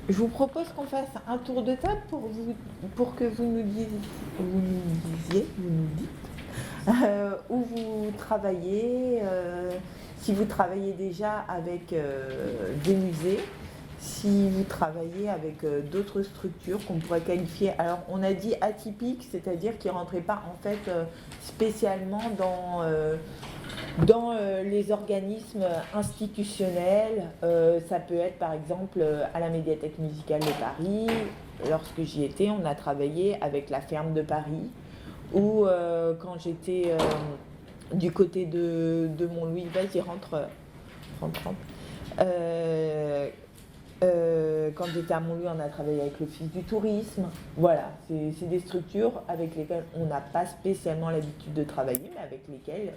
Je vous propose qu'on fasse un tour de table pour que vous nous dites où vous travaillez, si vous travaillez déjà avec des musées, si vous travaillez avec d'autres structures qu'on pourrait qualifier. Alors on a dit atypiques, c'est-à-dire qui ne rentraient pas en fait spécialement dans les organismes institutionnels. Ça peut être par exemple à la Médiathèque musicale de Paris. Lorsque j'y étais, on a travaillé avec la Ferme de Paris. Ou quand j'étais du côté de Montlouis, vas-y, rentre. Quand j'étais à Montlouis, on a travaillé avec l'Office du tourisme. Voilà, c'est des structures avec lesquelles on n'a pas spécialement l'habitude de travailler, mais avec lesquelles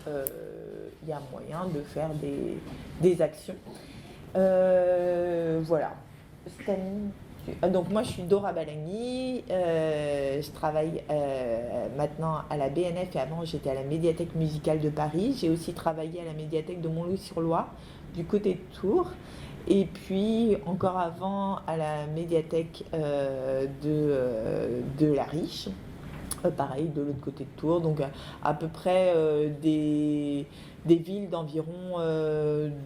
il y a moyen de faire des actions. Voilà. Donc moi je suis Dora Balagny, je travaille maintenant à la BNF et avant j'étais à la Médiathèque musicale de Paris. J'ai aussi travaillé à la Médiathèque de Montlouis-sur-Loire du côté de Tours. Et puis, encore avant, à la médiathèque de La Riche, pareil, de l'autre côté de Tours. Donc, à peu près des villes d'environ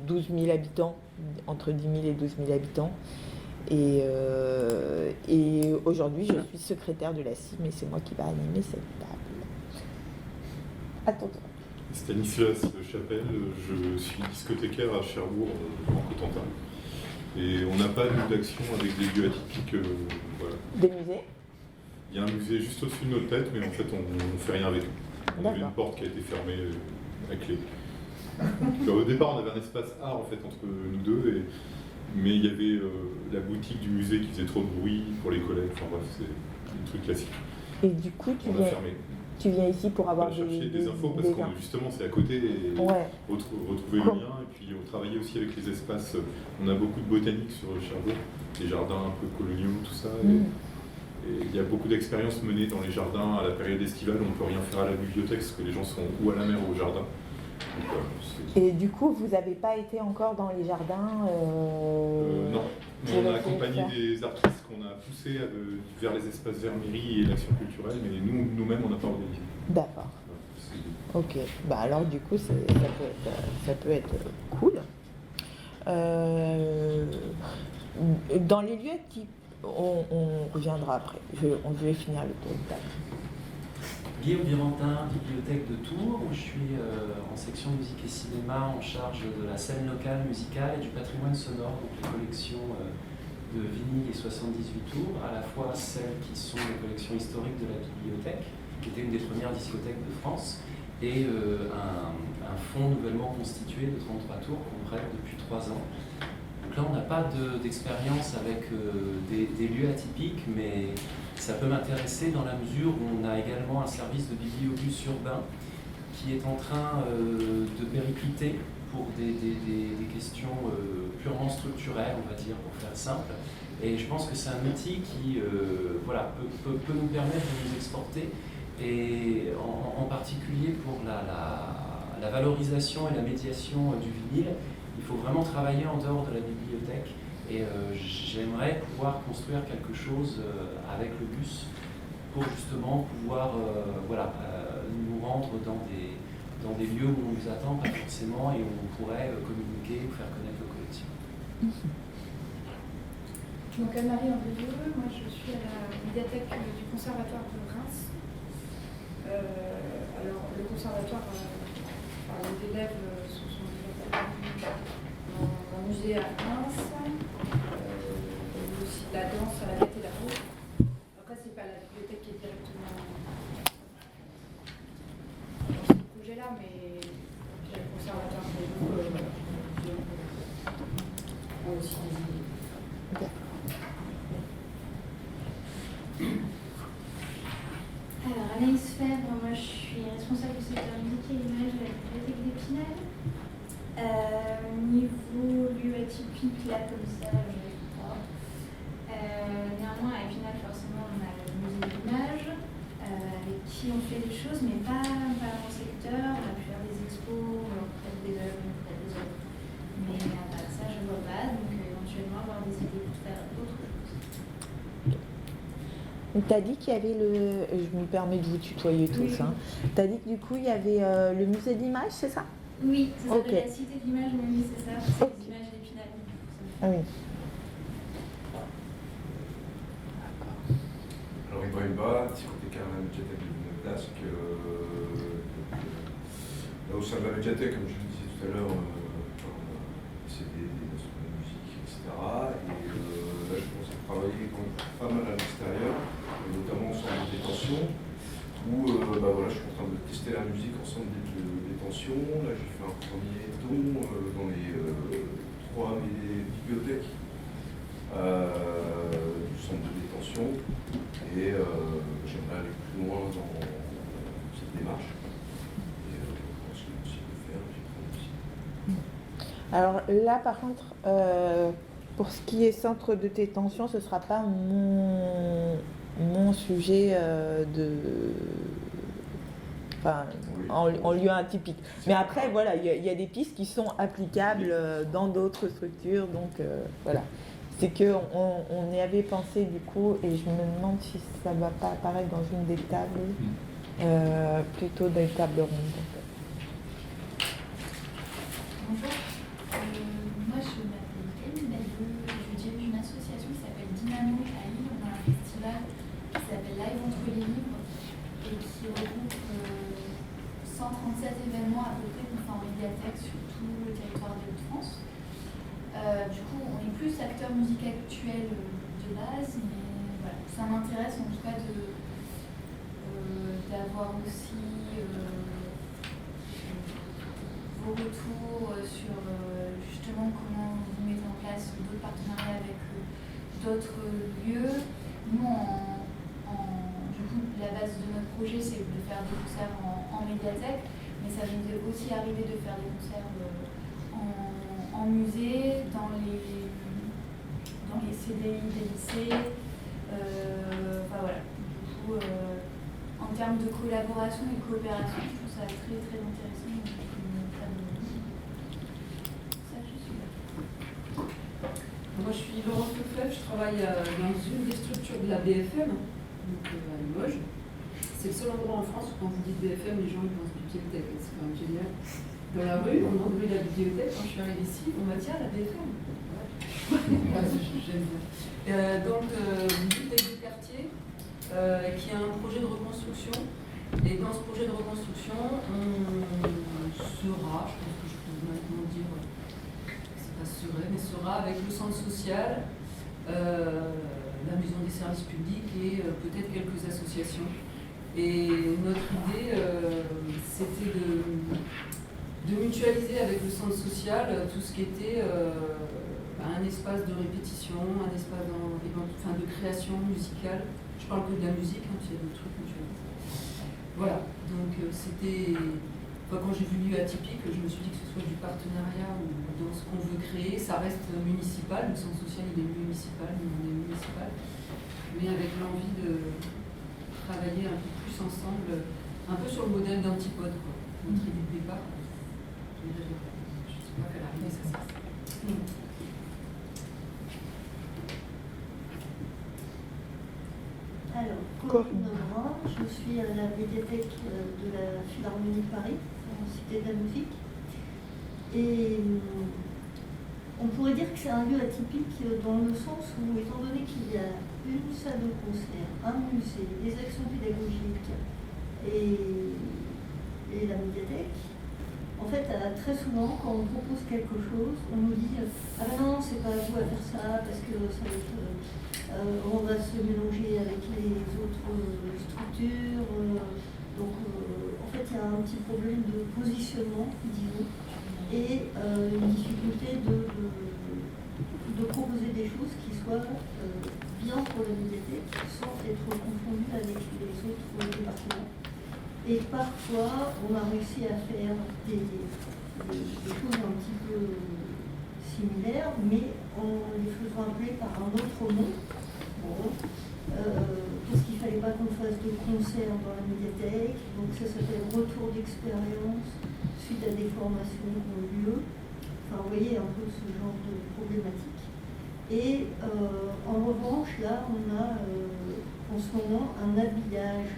12 000 habitants, entre 10 000 et 12 000 habitants. Et aujourd'hui, je suis secrétaire de la CIM et c'est moi qui va animer cette table. Attends. Stanislas Chapelle, je suis discothécaire à Cherbourg, en Cotentin. Et on n'a pas d'action avec des lieux atypiques. Voilà. Des musées? Il y a un musée juste au-dessus de notre tête, mais en fait, on ne fait rien avec eux. On avait une porte qui a été fermée à clé. Alors, au départ, on avait un espace art en fait, entre nous deux, mais il y avait la boutique du musée qui faisait trop de bruit pour les collègues. Enfin bref, c'est un truc classique. Et du coup, tu viens ici pour avoir chercher des infos parce que justement c'est à côté et retrouver le lien et puis on travaillait aussi avec les espaces. On a beaucoup de botanique sur Cherbourg, des jardins un peu coloniaux, tout ça. Et il y a beaucoup d'expériences menées dans les jardins à la période estivale où on ne peut rien faire à la bibliothèque parce que les gens sont ou à la mer ou au jardin. Donc, et du coup, vous n'avez pas été encore dans les jardins Non, on a accompagné des artistes qu'on a poussés vers les espaces verts mairie et l'action culturelle, mais nous-mêmes, on n'a pas organisé. D'accord. Ok, bah alors du coup, ça peut être cool. Dans les lieux types, on reviendra après. Je vais finir le tour de table. Guillaume Virentin, bibliothèque de Tours, où je suis en section musique et cinéma en charge de la scène locale musicale et du patrimoine sonore, donc les collections de vinyle et 78 tours, à la fois celles qui sont les collections historiques de la bibliothèque, qui était une des premières discothèques de France, et un fonds nouvellement constitué de 33 tours qu'on prête depuis 3 ans. Donc là, on n'a pas d'expérience avec des lieux atypiques, mais ça peut m'intéresser dans la mesure où on a également un service de bibliobus urbain qui est en train de péricliter pour des questions purement structurelles, on va dire, pour faire simple. Et je pense que c'est un outil qui peut nous permettre de nous exporter, et en particulier pour la valorisation et la médiation du vinyle. Il faut vraiment travailler en dehors de la bibliothèque. Et j'aimerais pouvoir construire quelque chose avec le bus pour justement pouvoir nous rendre dans des lieux où on nous attend pas forcément et où on pourrait communiquer ou faire connaître le collectif. Donc Anne-Marie Andrieux, moi je suis à la médiathèque du Conservatoire de Reims. Alors le conservatoire, les élèves sont dans un musée à Reims. Aussi la danse à la Gaîté là-haut. Après, c'est pas la bibliothèque qui est directement dans ce projet-là, mais le conservatoire des groupes ont aussi des idées. Alors, Anaïs Fèvre, moi je suis responsable du secteur musique et image de la bibliothèque d'Épinal. Niveau lieu atypique, là comme ça, je ne sais pas. Néanmoins, à Épinal, forcément, on a le musée d'image, avec qui on fait des choses, mais pas dans mon secteur. On a pu faire des expos, on prête des œuvres, on prête des autres. Mais à part ça, je ne vois pas, donc éventuellement avoir des idées pour faire autre chose. Tu as dit qu'il y avait je me permets de vous tutoyer tous, oui. Hein. Tu as dit que du coup il y avait le musée de l'image, c'est ça? Oui, ça s'appelle la Cité de l'image, oui, c'est ça. C'est les images d'Épinal. Ah oui. Alors Ibrahim Ba, psychothécaire à la médiathèque de Villeneuve-d'Ascq. Là, au sein de la médiathèque, comme je le disais tout à l'heure, c'est des instruments de musique, etc. Et là, je commence à travailler pas mal à l'extérieur, notamment au centre de détention, où voilà, je suis en train de tester la musique en centre de détention. Là, j'ai fait un premier don dans les 3 bibliothèques du centre de détention. Et j'aimerais aller plus loin dans cette démarche. Et ce qui est possible de faire, j'y prends aussi. Alors là, par contre, pour ce qui est centre de détention, ce ne sera pas mon sujet en lieu atypique. Mais après, voilà, il y a des pistes qui sont applicables dans d'autres structures. Donc voilà. C'est qu'on y avait pensé du coup, et je me demande si ça ne va pas apparaître dans une des tables, plutôt des tables rondes. Bonjour, moi je m'appelle Camille Bailleux, je dirige une association qui s'appelle Dynamo à Lille. On a un festival qui s'appelle Live entre les livres et qui regroupe 137 événements à peu près qu'on fait en médiathèque sur tout le territoire de France. Du coup, on est plus acteur musique actuelle de base, mais voilà, ça m'intéresse en tout cas d'avoir aussi vos retours sur justement comment vous mettez en place d'autres partenariats avec d'autres lieux. Nous, du coup, la base de notre projet, c'est de faire des concerts en médiathèque, mais ça nous est aussi arrivé de faire des concerts en musée, dans les CDI des lycées. Enfin voilà. Du coup, en termes de collaboration et de coopération, je trouve ça très très intéressant. Ça, je suis là. Moi, je suis Laurence Lefebvre, je travaille dans une des structures de la BFM, donc à Limoges. C'est le seul endroit en France où quand vous dites BFM, les gens ils pensent bibliothèque, c'est quand même génial. Dans la rue, on demande la bibliothèque. Quand je suis arrivée ici, on m'a dit la BFM. J'aime bien. Donc, bibliothèque du quartier, qui a un projet de reconstruction. Et dans ce projet de reconstruction, on sera, je pense que je peux maintenant dire, c'est pas serait, mais sera avec le centre social, la maison des services publics et peut-être quelques associations. Et notre idée, c'était de mutualiser avec le centre social tout ce qui était un espace de répétition, un espace de création musicale. Je parle que de la musique, hein, il y a d'autres trucs mutualisés. Voilà, donc c'était... quand j'ai vu lieu atypique, je me suis dit que ce soit du partenariat ou dans ce qu'on veut créer, ça reste municipal, le centre social il est municipal, nous on est municipal, mais avec l'envie de travailler un peu plus ensemble, un peu sur le modèle d'Antipode, quoi. Notre idée de départ. Je ne sais pas quelle arrivée ça se passe. Alors, Corinne Lebrun, je suis à la médiathèque de la Philharmonie de Paris, en Cité de la Musique. Et on pourrait dire que c'est un lieu atypique dans le sens où, étant donné qu'il y a une salle de concert, un musée, des actions pédagogiques et la médiathèque, en fait, très souvent, quand on propose quelque chose, on nous dit « Ah ben non, c'est pas à vous à faire ça, parce que ça va être, on va se mélanger avec les autres structures. » Donc, en fait, il y a un petit problème de positionnement, disons, et une difficulté de proposer des choses qui soient bien pour la médiathèque, sans être confondues avec les autres départements. Et parfois, on a réussi à faire des choses un petit peu similaires, mais en les faisant appeler par un autre nom. Bon, parce qu'il ne fallait pas qu'on fasse de concert dans la médiathèque. Donc ça s'appelle retour d'expérience suite à des formations qui ont lieu. Enfin, vous voyez un peu ce genre de problématique. Et en revanche, là, on en ce moment un habillage,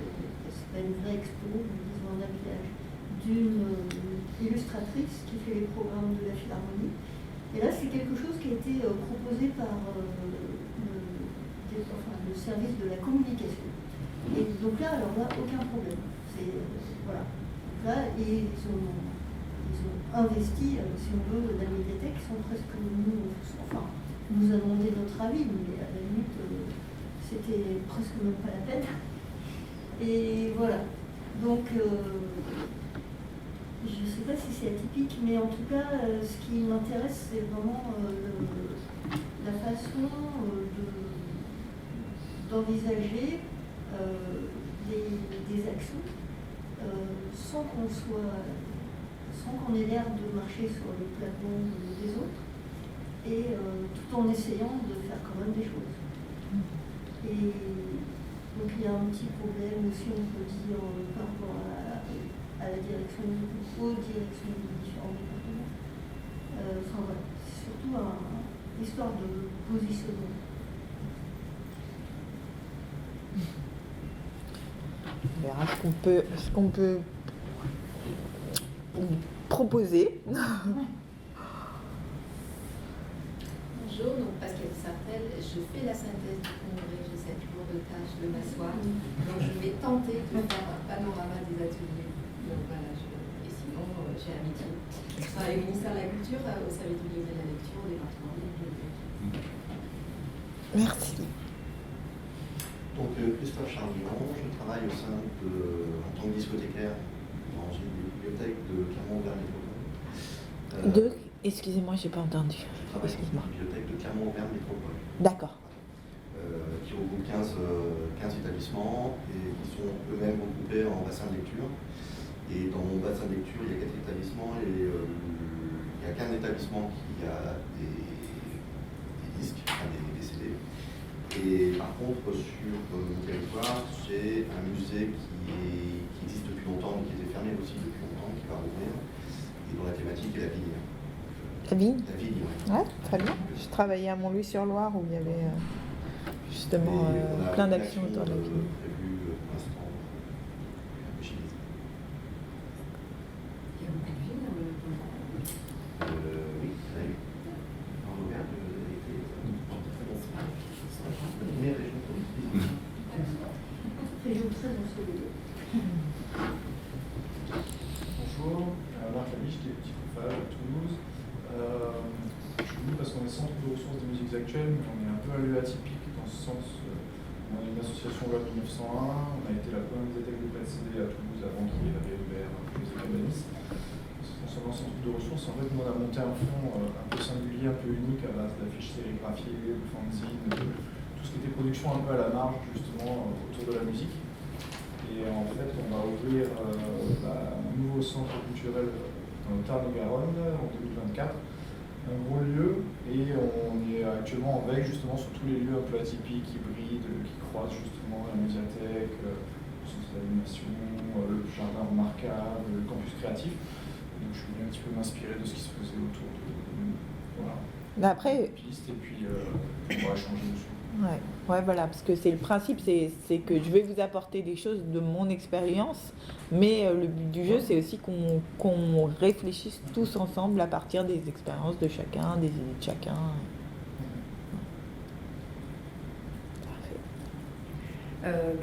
c'est pas une vraie expo, mais disons un habillage d'une illustratrice qui fait les programmes de la Philharmonie. Et là, c'est quelque chose qui a été proposé par le service de la communication. Et donc là, alors là, aucun problème. Voilà. Donc là, ils ont investi, si on veut, la médiathèque, ils sont presque nous a demandé notre avis, mais à la limite, c'était presque même pas la peine. Et voilà. Donc, je ne sais pas si c'est atypique, mais en tout cas, ce qui m'intéresse, c'est vraiment la façon d'envisager des actions sans qu'on ait l'air de marcher sur les plates-bandes des autres, et tout en essayant de faire quand même des choses. Et donc il y a un petit problème aussi, on peut dire, par rapport à la direction aux directions des différents départements. Enfin voilà, c'est surtout une histoire de positionnement. On verra ce qu'on peut proposer. Bonjour, donc Pascal s'appelle, je fais la synthèse du congrès, j'essaie toujours de tâche de m'asseoir, donc je vais tenter de faire un panorama des ateliers. Donc voilà, et sinon j'ai un métier. Je travaille au ministère de la Culture, au service du livre et de la lecture, au département de la bibliothèque. Merci. Donc Christophe Charmillon, je travaille en tant que discothécaire dans une bibliothèque de Clermont-Auvergne Métropole. Excusez-moi, j'ai pas entendu. Je travaille dans une bibliothèque de Clermont-Auvergne Métropole. D'accord. Qui regroupe 15 établissements et qui sont eux-mêmes regroupés en bassin de lecture. Et dans mon bassin de lecture, il y a 4 établissements et il n'y a qu'un établissement qui a des disques, enfin des CD. Et par contre, sur mon territoire, j'ai un musée qui existe depuis longtemps, mais qui était fermé aussi depuis longtemps, qui va rouvrir, et dont la thématique est la vigne. La vigne ? La vigne, oui. Ouais, très bien. Je travaillais à Montlouis-sur-Loire où il y avait justement plein d'actions autour de la vigne. Prévu pour l'instant chez les. Il y a beaucoup de vignes dans le Oui, ça a eu. En Auvergne, vous avez été la première région touristique. Région très ensoleillée. Bonjour, Marc Labiche, qui est petit Fofal à Toulouse. Je suis venu parce qu'on est centre de ressources des musiques actuelles, mais on est un peu à lieu atypique dans ce sens. On est une association loi de 1901, on a été la première médiathèque de CD à Toulouse avant qu'il y ait réouvert les urbanistes. Concernant le centre de ressources, en fait, nous on a monté un fonds un peu singulier, un peu unique à base d'affiches sérigraphiées, de fanzines, tout ce qui était production un peu à la marge justement autour de la musique. Et en fait, on va ouvrir un nouveau centre culturel dans le Tarn-et-Garonne en 2024, un gros lieu, et on est actuellement en veille justement sur tous les lieux un peu atypiques, hybrides, qui croisent justement la médiathèque, le centre d'animation, le jardin remarquable, le campus créatif. Donc je suis venu un petit peu m'inspirer de ce qui se faisait autour de nous. Voilà. Mais après, piste, et puis on va changer dessus. Ouais, voilà, parce que c'est le principe, c'est que je vais vous apporter des choses de mon expérience, mais le but du jeu, c'est aussi qu'on réfléchisse tous ensemble à partir des expériences de chacun, des idées de chacun.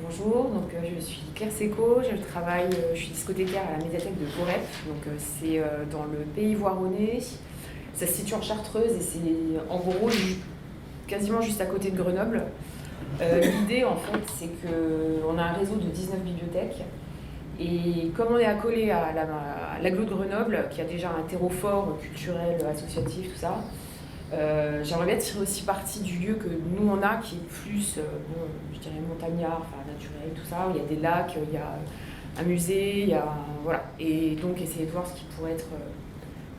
Bonjour, donc je suis Claire Seco, je suis discothécaire à la médiathèque de Vorep, donc c'est dans le pays voironnais, ça se situe en Chartreuse et c'est en gros quasiment juste à côté de Grenoble. L'idée en fait c'est qu'on a un réseau de 19 bibliothèques et comme on est accolé à l'agglo de Grenoble qui a déjà un terreau fort culturel, associatif, tout ça, j'aimerais bien tirer aussi parti du lieu que nous on a qui est plus, je dirais montagnard, enfin naturel, tout ça, où il y a des lacs, il y a un musée, il y a, voilà, et donc essayer de voir ce qui pourrait être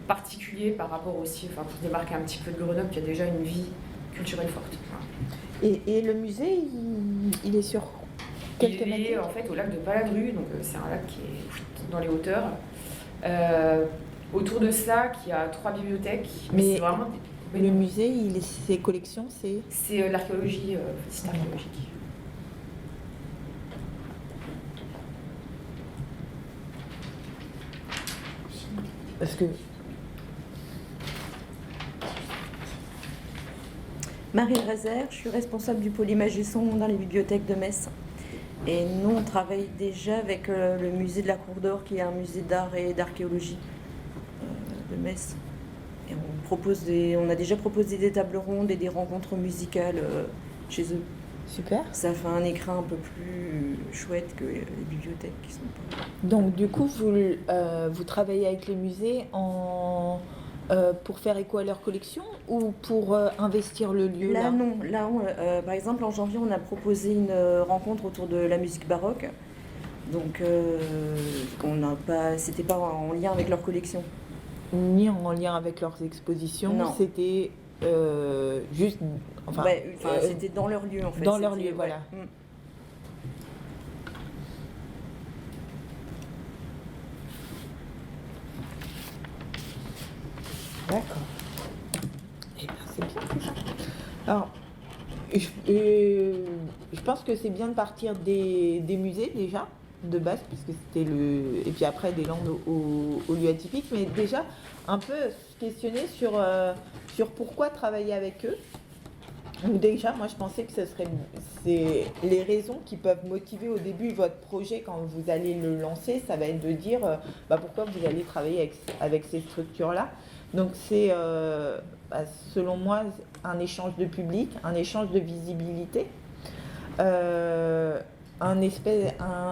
particulier par rapport aussi, enfin pour démarquer un petit peu de Grenoble qui a déjà une vie culturelle forte. Voilà. Et le musée, il est sur quelle thématique ? Il est en fait au lac de Paladru, donc c'est un lac qui est dans les hauteurs. Autour de ça, il y a 3 bibliothèques, mais c'est vraiment... Le musée, ses collections, c'est l'archéologie, site archéologique. Parce que... Marie Rezer, je suis responsable du pôle images et son dans les bibliothèques de Metz. Et nous, on travaille déjà avec le musée de la Cour d'Or, qui est un musée d'art et d'archéologie de Metz. Et on a déjà proposé des tables rondes et des rencontres musicales chez eux. Super. Ça fait un écrin un peu plus chouette que les bibliothèques qui sont pas... Donc du coup, vous travaillez avec les musées pour faire écho à leur collection ou pour investir le lieu là? Non. Là, par exemple, en janvier, on a proposé une rencontre autour de la musique baroque. Donc, c'était pas en lien avec leur collection. Ni en lien avec leurs expositions. Non. C'était juste... c'était dans leur lieu, en fait. Dans leur lieu, voilà. Ouais. D'accord. Eh bien, c'est bien tout ça. Alors, je pense que c'est bien de partir des musées déjà, de base, puisque c'était et puis après des landes au lieu atypique, mais déjà un peu se questionner sur pourquoi travailler avec eux. Donc déjà, moi je pensais que c'est les raisons qui peuvent motiver au début votre projet quand vous allez le lancer, ça va être de dire pourquoi vous allez travailler avec ces structures-là. Donc c'est, selon moi, un échange de public, un échange de visibilité, un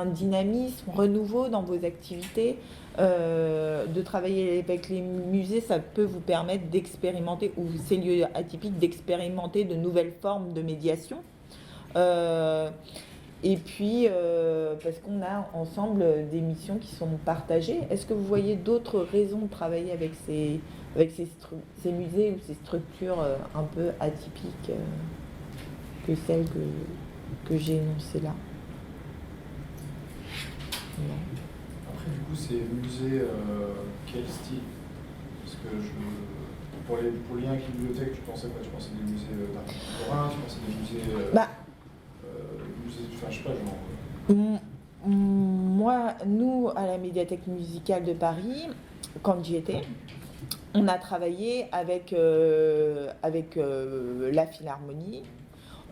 dynamisme, renouveau dans vos activités. De travailler avec les musées, ça peut vous permettre d'expérimenter, ou ces lieux atypiques, d'expérimenter de nouvelles formes de médiation. Et puis, parce qu'on a ensemble des missions qui sont partagées. Est-ce que vous voyez d'autres raisons de travailler avec ces musées ou ces structures un peu atypiques que celles que j'ai énoncées là? Non. Après, du coup, c'est musée quel style? Parce que pour le lien avec les bibliothèques, tu pensais quoi? Tu pensais des musées d'art contemporain? Tu pensais des musées... je sais pas, genre... Nous, à la médiathèque musicale de Paris, quand j'y étais, on a travaillé avec la Philharmonie,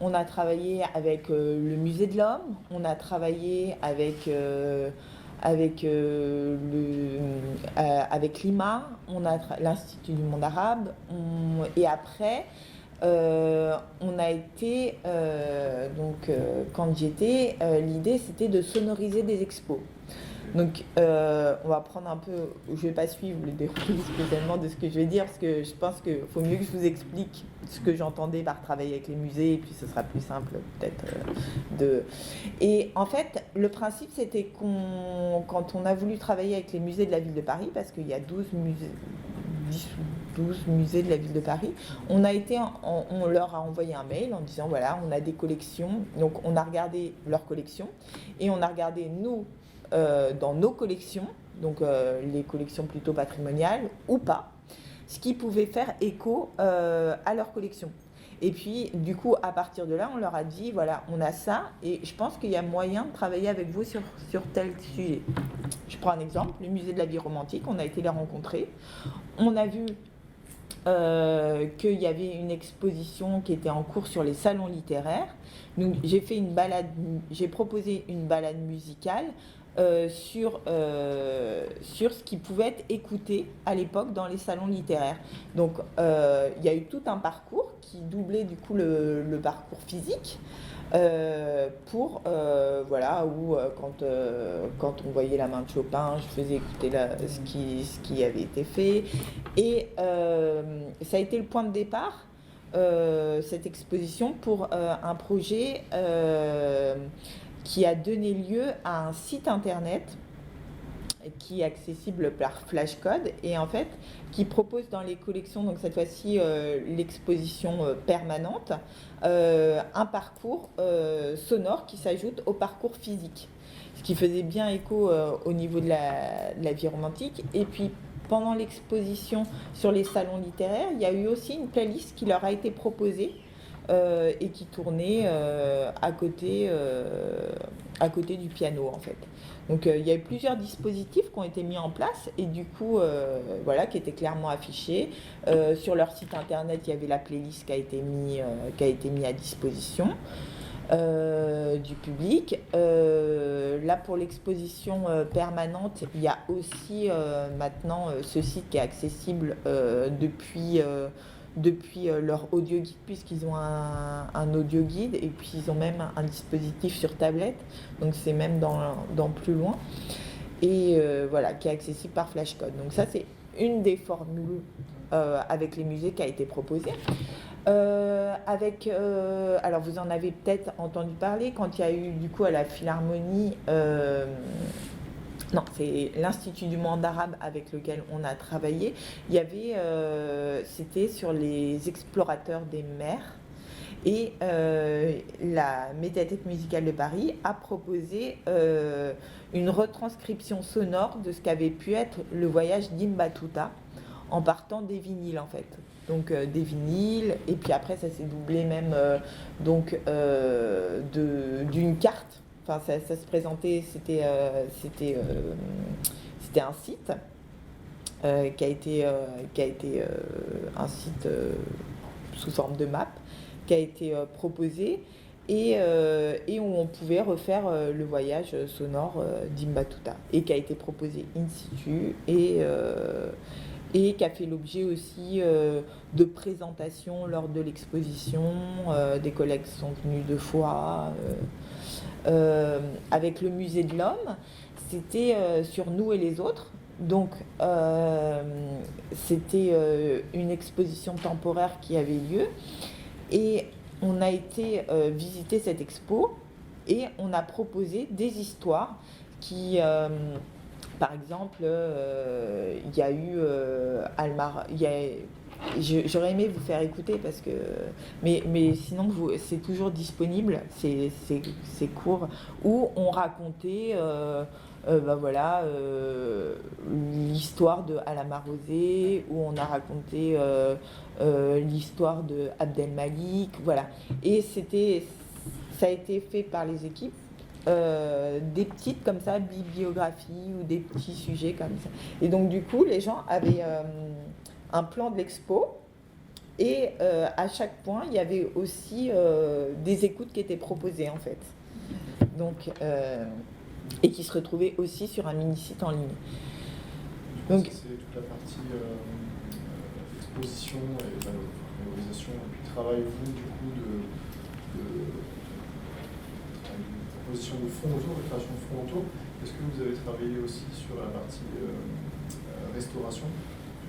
on a travaillé avec le Musée de l'Homme, on a travaillé avec l'IMA, on a l'Institut du monde arabe, et après on a été quand j'y étais, l'idée c'était de sonoriser des expos. Donc on va prendre un peu, je vais pas suivre le déroulé spécialement de ce que je vais dire parce que je pense qu'il faut mieux que je vous explique ce que j'entendais par travailler avec les musées et puis ce sera plus simple peut-être Et en fait le principe c'était quand on a voulu travailler avec les musées de la ville de Paris, parce qu'il y a 12 musées de la ville de Paris, on leur a envoyé un mail en disant voilà, on a des collections, donc on a regardé leurs collections et on a regardé nous dans nos collections, donc les collections plutôt patrimoniales ou pas, ce qui pouvait faire écho à leur collection. Et puis du coup à partir de là on leur a dit voilà, on a ça et je pense qu'il y a moyen de travailler avec vous sur tel sujet. Je prends un exemple, le musée de la vie romantique, on a été les rencontrer, on a vu qu'il y avait une exposition qui était en cours sur les salons littéraires. Donc j'ai proposé une balade musicale sur ce qui pouvait être écouté à l'époque dans les salons littéraires. Donc il y a eu tout un parcours qui doublait du coup le parcours physique pour quand on voyait la main de Chopin, je faisais écouter ce qui avait été fait et ça a été le point de départ, cette exposition, pour un projet qui a donné lieu à un site internet qui est accessible par flashcode et en fait qui propose dans les collections, donc cette fois-ci l'exposition permanente, un parcours sonore qui s'ajoute au parcours physique, ce qui faisait bien écho au niveau de la vie romantique. Et puis pendant l'exposition sur les salons littéraires, il y a eu aussi une playlist qui leur a été proposée et qui tournait à côté du piano en fait. Donc il y a eu plusieurs dispositifs qui ont été mis en place et du coup voilà, qui étaient clairement affichés. Sur leur site internet, il y avait la playlist qui a été mise à disposition du public. Là pour l'exposition permanente, il y a aussi maintenant ce site qui est accessible depuis leur audio guide, puisqu'ils ont un audio guide et puis ils ont même un dispositif sur tablette, donc c'est même dans plus loin, et voilà, qui est accessible par flashcode. Donc ça c'est une des formules avec les musées qui a été proposée. Alors vous en avez peut-être entendu parler quand il y a eu du coup à la Philharmonie, non, c'est l'Institut du monde arabe avec lequel on a travaillé. Il y avait, c'était sur les explorateurs des mers. Et la Médiathèque musicale de Paris a proposé une retranscription sonore de ce qu'avait pu être le voyage d'Ibn Battuta en partant des vinyles en fait. Donc des vinyles, et puis après ça s'est doublé même d'une carte. Enfin, ça se présentait, c'était un site qui a été un site sous forme de map qui a été proposé et où on pouvait refaire le voyage sonore d'Ibn Battuta et qui a été proposé in situ et qui a fait l'objet aussi de présentations lors de l'exposition. Des collègues sont venus 2 fois. Avec le musée de l'homme, c'était sur Nous et les autres. Donc c'était une exposition temporaire qui avait lieu et on a été visiter cette expo et on a proposé des histoires qui, par exemple, il y a eu j'aurais aimé vous faire écouter parce que, mais sinon c'est toujours disponible, c'est court, où on racontait voilà, l'histoire de Alama Rosé, où on a raconté l'histoire de Abdel Malik, voilà. Et ça a été fait par les équipes. Des petites comme ça, bibliographies ou des petits sujets comme ça. Et donc du coup, les gens avaient un plan de l'expo et à chaque point, il y avait aussi des écoutes qui étaient proposées en fait. Donc, et qui se retrouvaient aussi sur un mini-site en ligne. Donc, c'est toute la partie exposition et valorisation et puis travail, vous, du coup, de proposition de fonds autour, de création de fonds autour. Est-ce que vous avez travaillé aussi sur la partie restauration?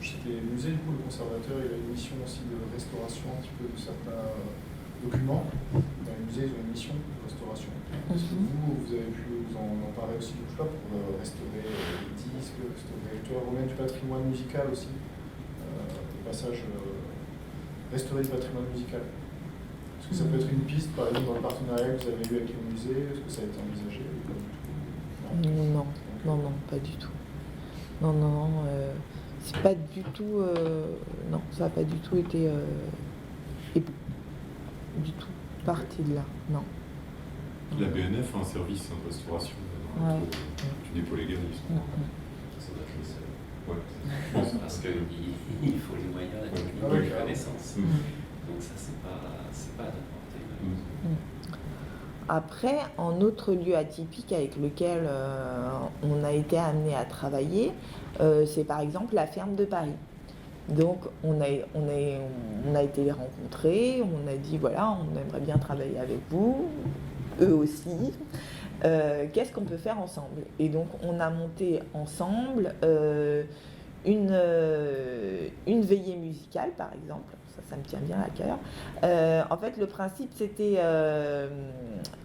Je sais que les musées, du coup, le conservateur, il a une mission aussi de restauration un petit peu de certains documents. Dans les musées, ils ont une mission de restauration. Est-ce que vous avez pu vous en emparer aussi du coup pour restaurer les disques, restaurer ou même du patrimoine musical aussi, le passage restaurer du patrimoine musical? Est-ce que ça peut être une piste, par exemple, dans le partenariat que vous avez eu avec le musée? Est-ce que ça a été envisagé? Non, pas du tout. Non, c'est pas du tout. Non, ça n'a pas du tout été du tout parti de là, non. La BNF a un service de restauration du dépôt légal. Ça doit être le seul. Ouais. Parce qu'il faut les moyens, la technique, la connaissance. Donc ça, c'est pas à notre portée. Après, en autre lieu atypique avec lequel on a été amené à travailler, c'est par exemple la ferme de Paris. Donc on a été les rencontrer, on a dit voilà, on aimerait bien travailler avec vous, eux aussi. Qu'est-ce qu'on peut faire ensemble? Et donc on a monté ensemble une veillée musicale par exemple. Ça me tient bien à cœur. En fait, le principe, c'était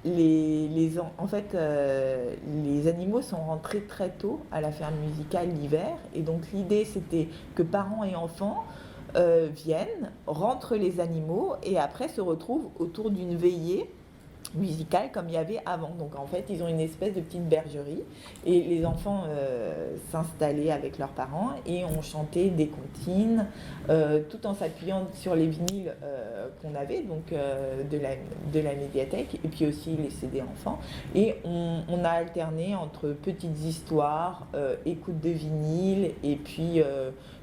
les animaux sont rentrés très tôt à la ferme musicale l'hiver. Et donc, l'idée, c'était que parents et enfants viennent, rentrent les animaux et après se retrouvent autour d'une veillée musicale comme il y avait avant. Donc en fait, ils ont une espèce de petite bergerie et les enfants s'installaient avec leurs parents et on chantait des comptines tout en s'appuyant sur les vinyles qu'on avait donc de la médiathèque et puis aussi les CD enfants. Et on a alterné entre petites histoires, écoute de vinyle et puis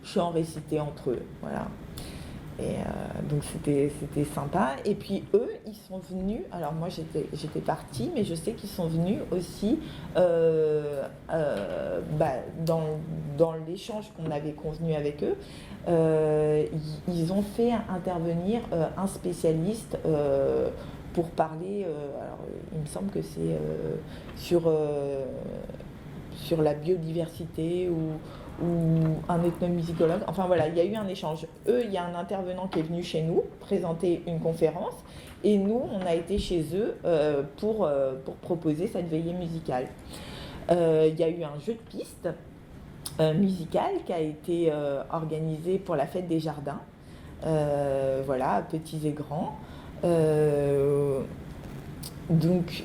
chants récités entre eux. Voilà. Et donc c'était sympa. Et puis eux, ils sont venus, alors moi j'étais partie, mais je sais qu'ils sont venus aussi dans l'échange qu'on avait convenu avec eux. Ils ont fait intervenir un spécialiste pour parler, alors il me semble que c'est sur la biodiversité ou un ethnomusicologue. Enfin voilà, il y a eu un échange. Eux, il y a un intervenant qui est venu chez nous présenter une conférence et nous, on a été chez eux pour proposer cette veillée musicale. Il y a eu un jeu de piste musical qui a été organisé pour la fête des jardins. Voilà, petits et grands. Donc,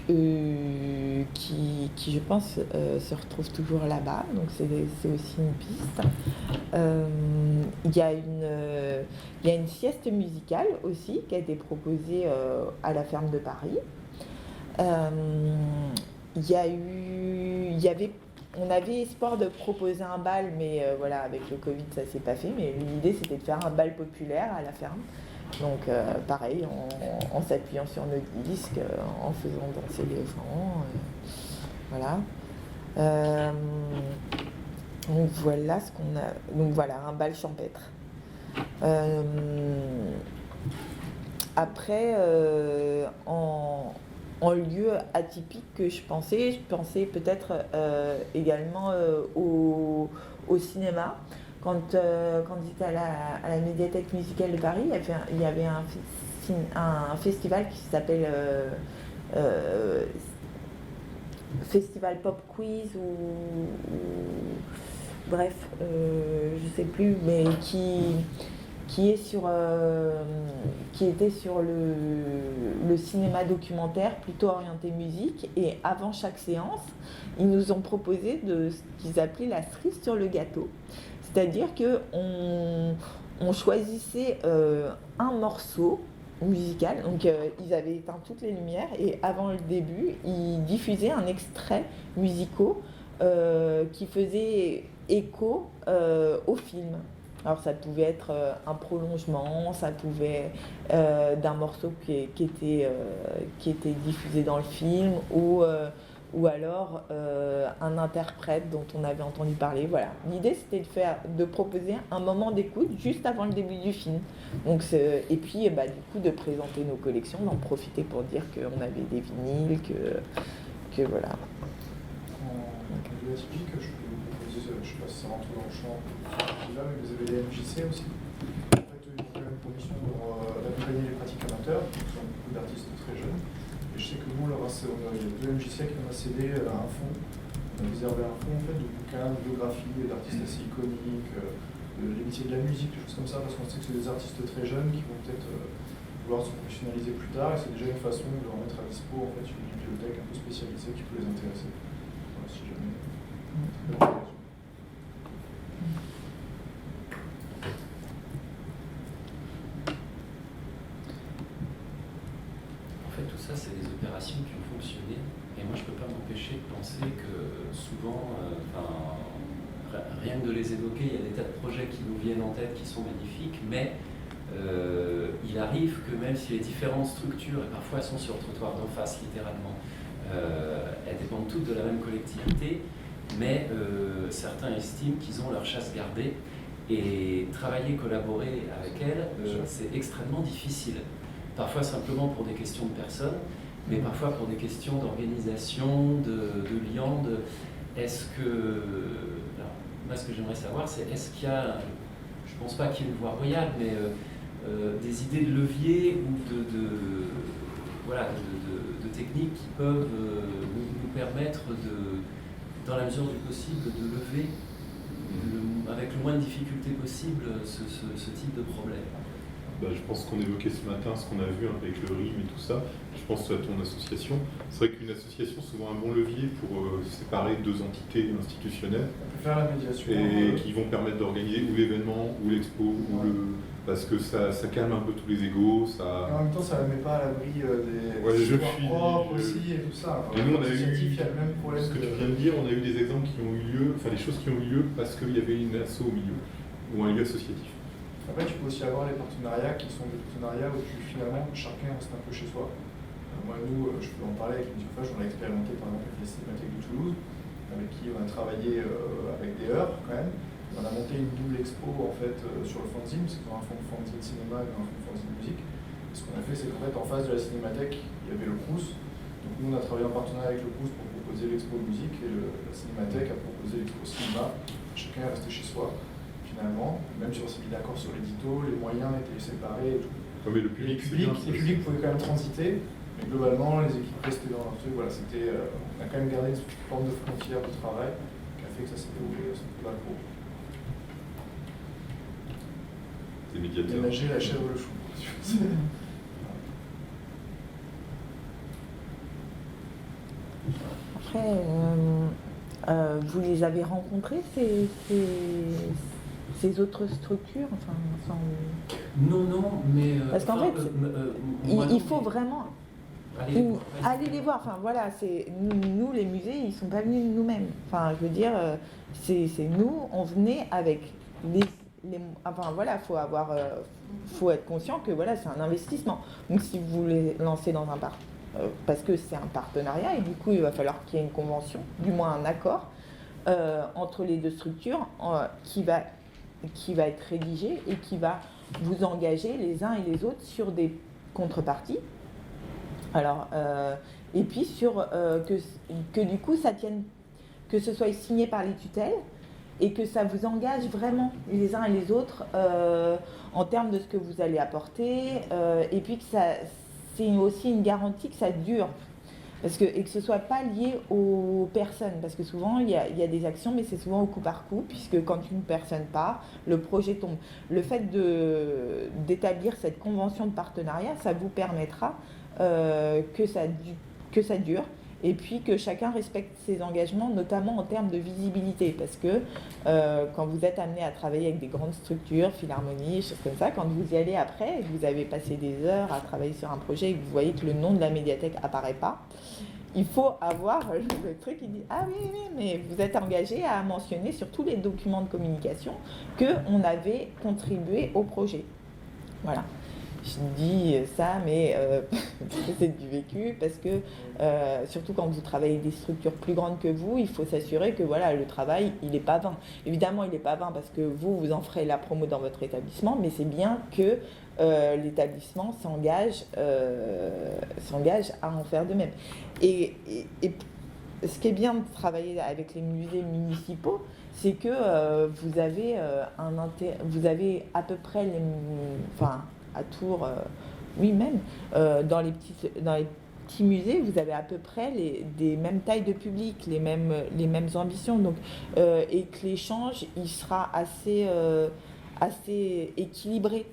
qui je pense se retrouve toujours là-bas, donc c'est aussi une piste. Il y a une sieste musicale aussi qui a été proposée à la ferme de Paris. On avait espoir de proposer un bal, mais voilà, avec le Covid ça s'est pas fait, mais l'idée c'était de faire un bal populaire à la ferme. Donc pareil, en s'appuyant sur nos disques, en faisant danser les gens, voilà. Donc voilà ce qu'on a. Donc voilà, un bal champêtre. Après, en lieu atypique que je pensais peut-être également au cinéma. Quand j'étais à la médiathèque musicale de Paris, il y avait un festival qui s'appelle Festival Pop Quiz ou bref, je sais plus, mais qui était sur le cinéma documentaire plutôt orienté musique, et avant chaque séance, ils nous ont proposé ce qu'ils appelaient la cerise sur le gâteau. C'est-à-dire qu'on choisissait un morceau musical, donc ils avaient éteint toutes les lumières et avant le début, ils diffusaient un extrait musical qui faisait écho au film. Alors ça pouvait être un prolongement, ça pouvait d'un morceau qui était diffusé dans le film ou alors un interprète dont on avait entendu parler. Voilà. L'idée c'était de proposer un moment d'écoute juste avant le début du film. Donc, et puis du coup de présenter nos collections, d'en profiter pour dire qu'on avait des vinyles, que voilà. En lieu atypique, je peux vous proposer, je ne sais pas si ça rentre dans le champ là, mais vous avez les MJC aussi. En fait, ils ont quand même pour mission d'accompagner les pratiques amateurs, qui sont beaucoup d'artistes très jeunes. Et je sais que nous, il y a 2 MJC qui ont cédé à un fonds. On a réservé un fonds en fait, de bouquins, de biographies, d'artistes assez iconiques, les métiers de la musique, des choses comme ça, parce qu'on sait que c'est des artistes très jeunes qui vont peut-être vouloir se professionnaliser plus tard, et c'est déjà une façon de leur mettre à dispo en fait, une bibliothèque un peu spécialisée qui peut les intéresser. Voilà, si jamais. Tout ça, c'est des opérations qui ont fonctionné. Et moi, je ne peux pas m'empêcher de penser que souvent, rien que de les évoquer, il y a des tas de projets qui nous viennent en tête qui sont magnifiques, mais il arrive que même si les différentes structures, et parfois elles sont sur le trottoir d'en face, littéralement, elles dépendent toutes de la même collectivité, mais certains estiment qu'ils ont leur chasse gardée, et travailler, collaborer avec elles, c'est extrêmement difficile. Parfois simplement pour des questions de personnes, mais parfois pour des questions d'organisation, de liens. Est-ce que... Alors, moi, ce que j'aimerais savoir, c'est est-ce qu'il y a, je ne pense pas qu'il y ait une voie royale, mais des idées de levier ou de techniques qui peuvent nous permettre, dans la mesure du possible, de lever avec le moins de difficultés possible ce type de problème. je pense qu'on évoquait ce matin ce qu'on a vu avec le RIM et tout ça. Je pense à ton association. C'est vrai qu'une association, c'est souvent un bon levier pour séparer deux entités institutionnelles. On peut faire la médiation. Et qui vont permettre d'organiser ou l'événement, ou l'expo, ou parce que ça calme un peu tous les égos. Ça... Et en même temps, ça ne la met pas à l'abri des histoires propres aussi et tout ça. Et nous, on a eu, il y a le même problème ce que tu viens de dire, on a eu des exemples qui ont eu lieu, enfin des choses qui ont eu lieu parce qu'il y avait une asso au milieu, ou un lieu associatif. Après, tu peux aussi avoir les partenariats qui sont des partenariats où finalement chacun reste un peu chez soi. Moi, nous, je peux en parler avec Musiofage, on l'a expérimenté par exemple avec la Cinémathèque de Toulouse, avec qui on a travaillé avec des heures quand même. On a monté une double expo en fait sur le fanzine, c'est un fond de fanzine cinéma et un fond de fanzine musique. Et ce qu'on a fait, c'est qu'en fait, en face de la Cinémathèque, il y avait le Crous. Donc nous, on a travaillé en partenariat avec le Crous pour proposer l'expo musique et la Cinémathèque a proposé l'expo cinéma. Chacun est resté chez soi. Finalement, même si on s'est mis d'accord sur l'édito, les moyens étaient séparés et tout. Mais le public, les publics pouvaient quand même transiter, mais globalement, les équipes restaient dans leur truc. Voilà, c'était, on a quand même gardé une forme de frontière de travail qui a fait que ça s'est déroulé sans problème pour des médiateurs. ménager la chèvre le chou. Après, vous les avez rencontrés, ces autres structures Non, mais... Parce qu'en fait, il faut vraiment aller les voir. Enfin, voilà, nous, les musées, ils ne sont pas venus nous-mêmes. Enfin, je veux dire, c'est nous, on venait avec enfin, voilà, faut être conscient que voilà, c'est un investissement. Donc, si vous voulez lancer dans un parce que c'est un partenariat, et du coup, il va falloir qu'il y ait une convention, du moins un accord, entre les deux structures qui va être rédigé et qui va vous engager les uns et les autres sur des contreparties. Alors, et puis que du coup, ça tienne, que ce soit signé par les tutelles et que ça vous engage vraiment les uns et les autres en termes de ce que vous allez apporter, et puis que c'est aussi une garantie que ça dure. Et que ce ne soit pas lié aux personnes, parce que souvent il y a des actions, mais c'est souvent au coup par coup, puisque quand une personne part, le projet tombe. Le fait d'établir cette convention de partenariat, ça vous permettra que ça dure, et puis que chacun respecte ses engagements, notamment en termes de visibilité, parce que quand vous êtes amené à travailler avec des grandes structures, philharmonies, choses comme ça, quand vous y allez après, vous avez passé des heures à travailler sur un projet et que vous voyez que le nom de la médiathèque apparaît pas, il faut avoir le truc qui dit « Ah oui, mais vous êtes engagé à mentionner sur tous les documents de communication qu'on avait contribué au projet. » Voilà. Je dis ça, mais c'est du vécu, parce que surtout quand vous travaillez avec des structures plus grandes que vous, il faut s'assurer que voilà, le travail, il n'est pas vain. Évidemment, il n'est pas vain parce que vous en ferez la promo dans votre établissement, mais c'est bien que l'établissement s'engage à en faire de même. Et ce qui est bien de travailler avec les musées municipaux, c'est que vous avez à peu près à Tours, oui même, dans les petits musées, vous avez à peu près des mêmes tailles de public, les mêmes ambitions, donc, et que l'échange, il sera assez équilibré.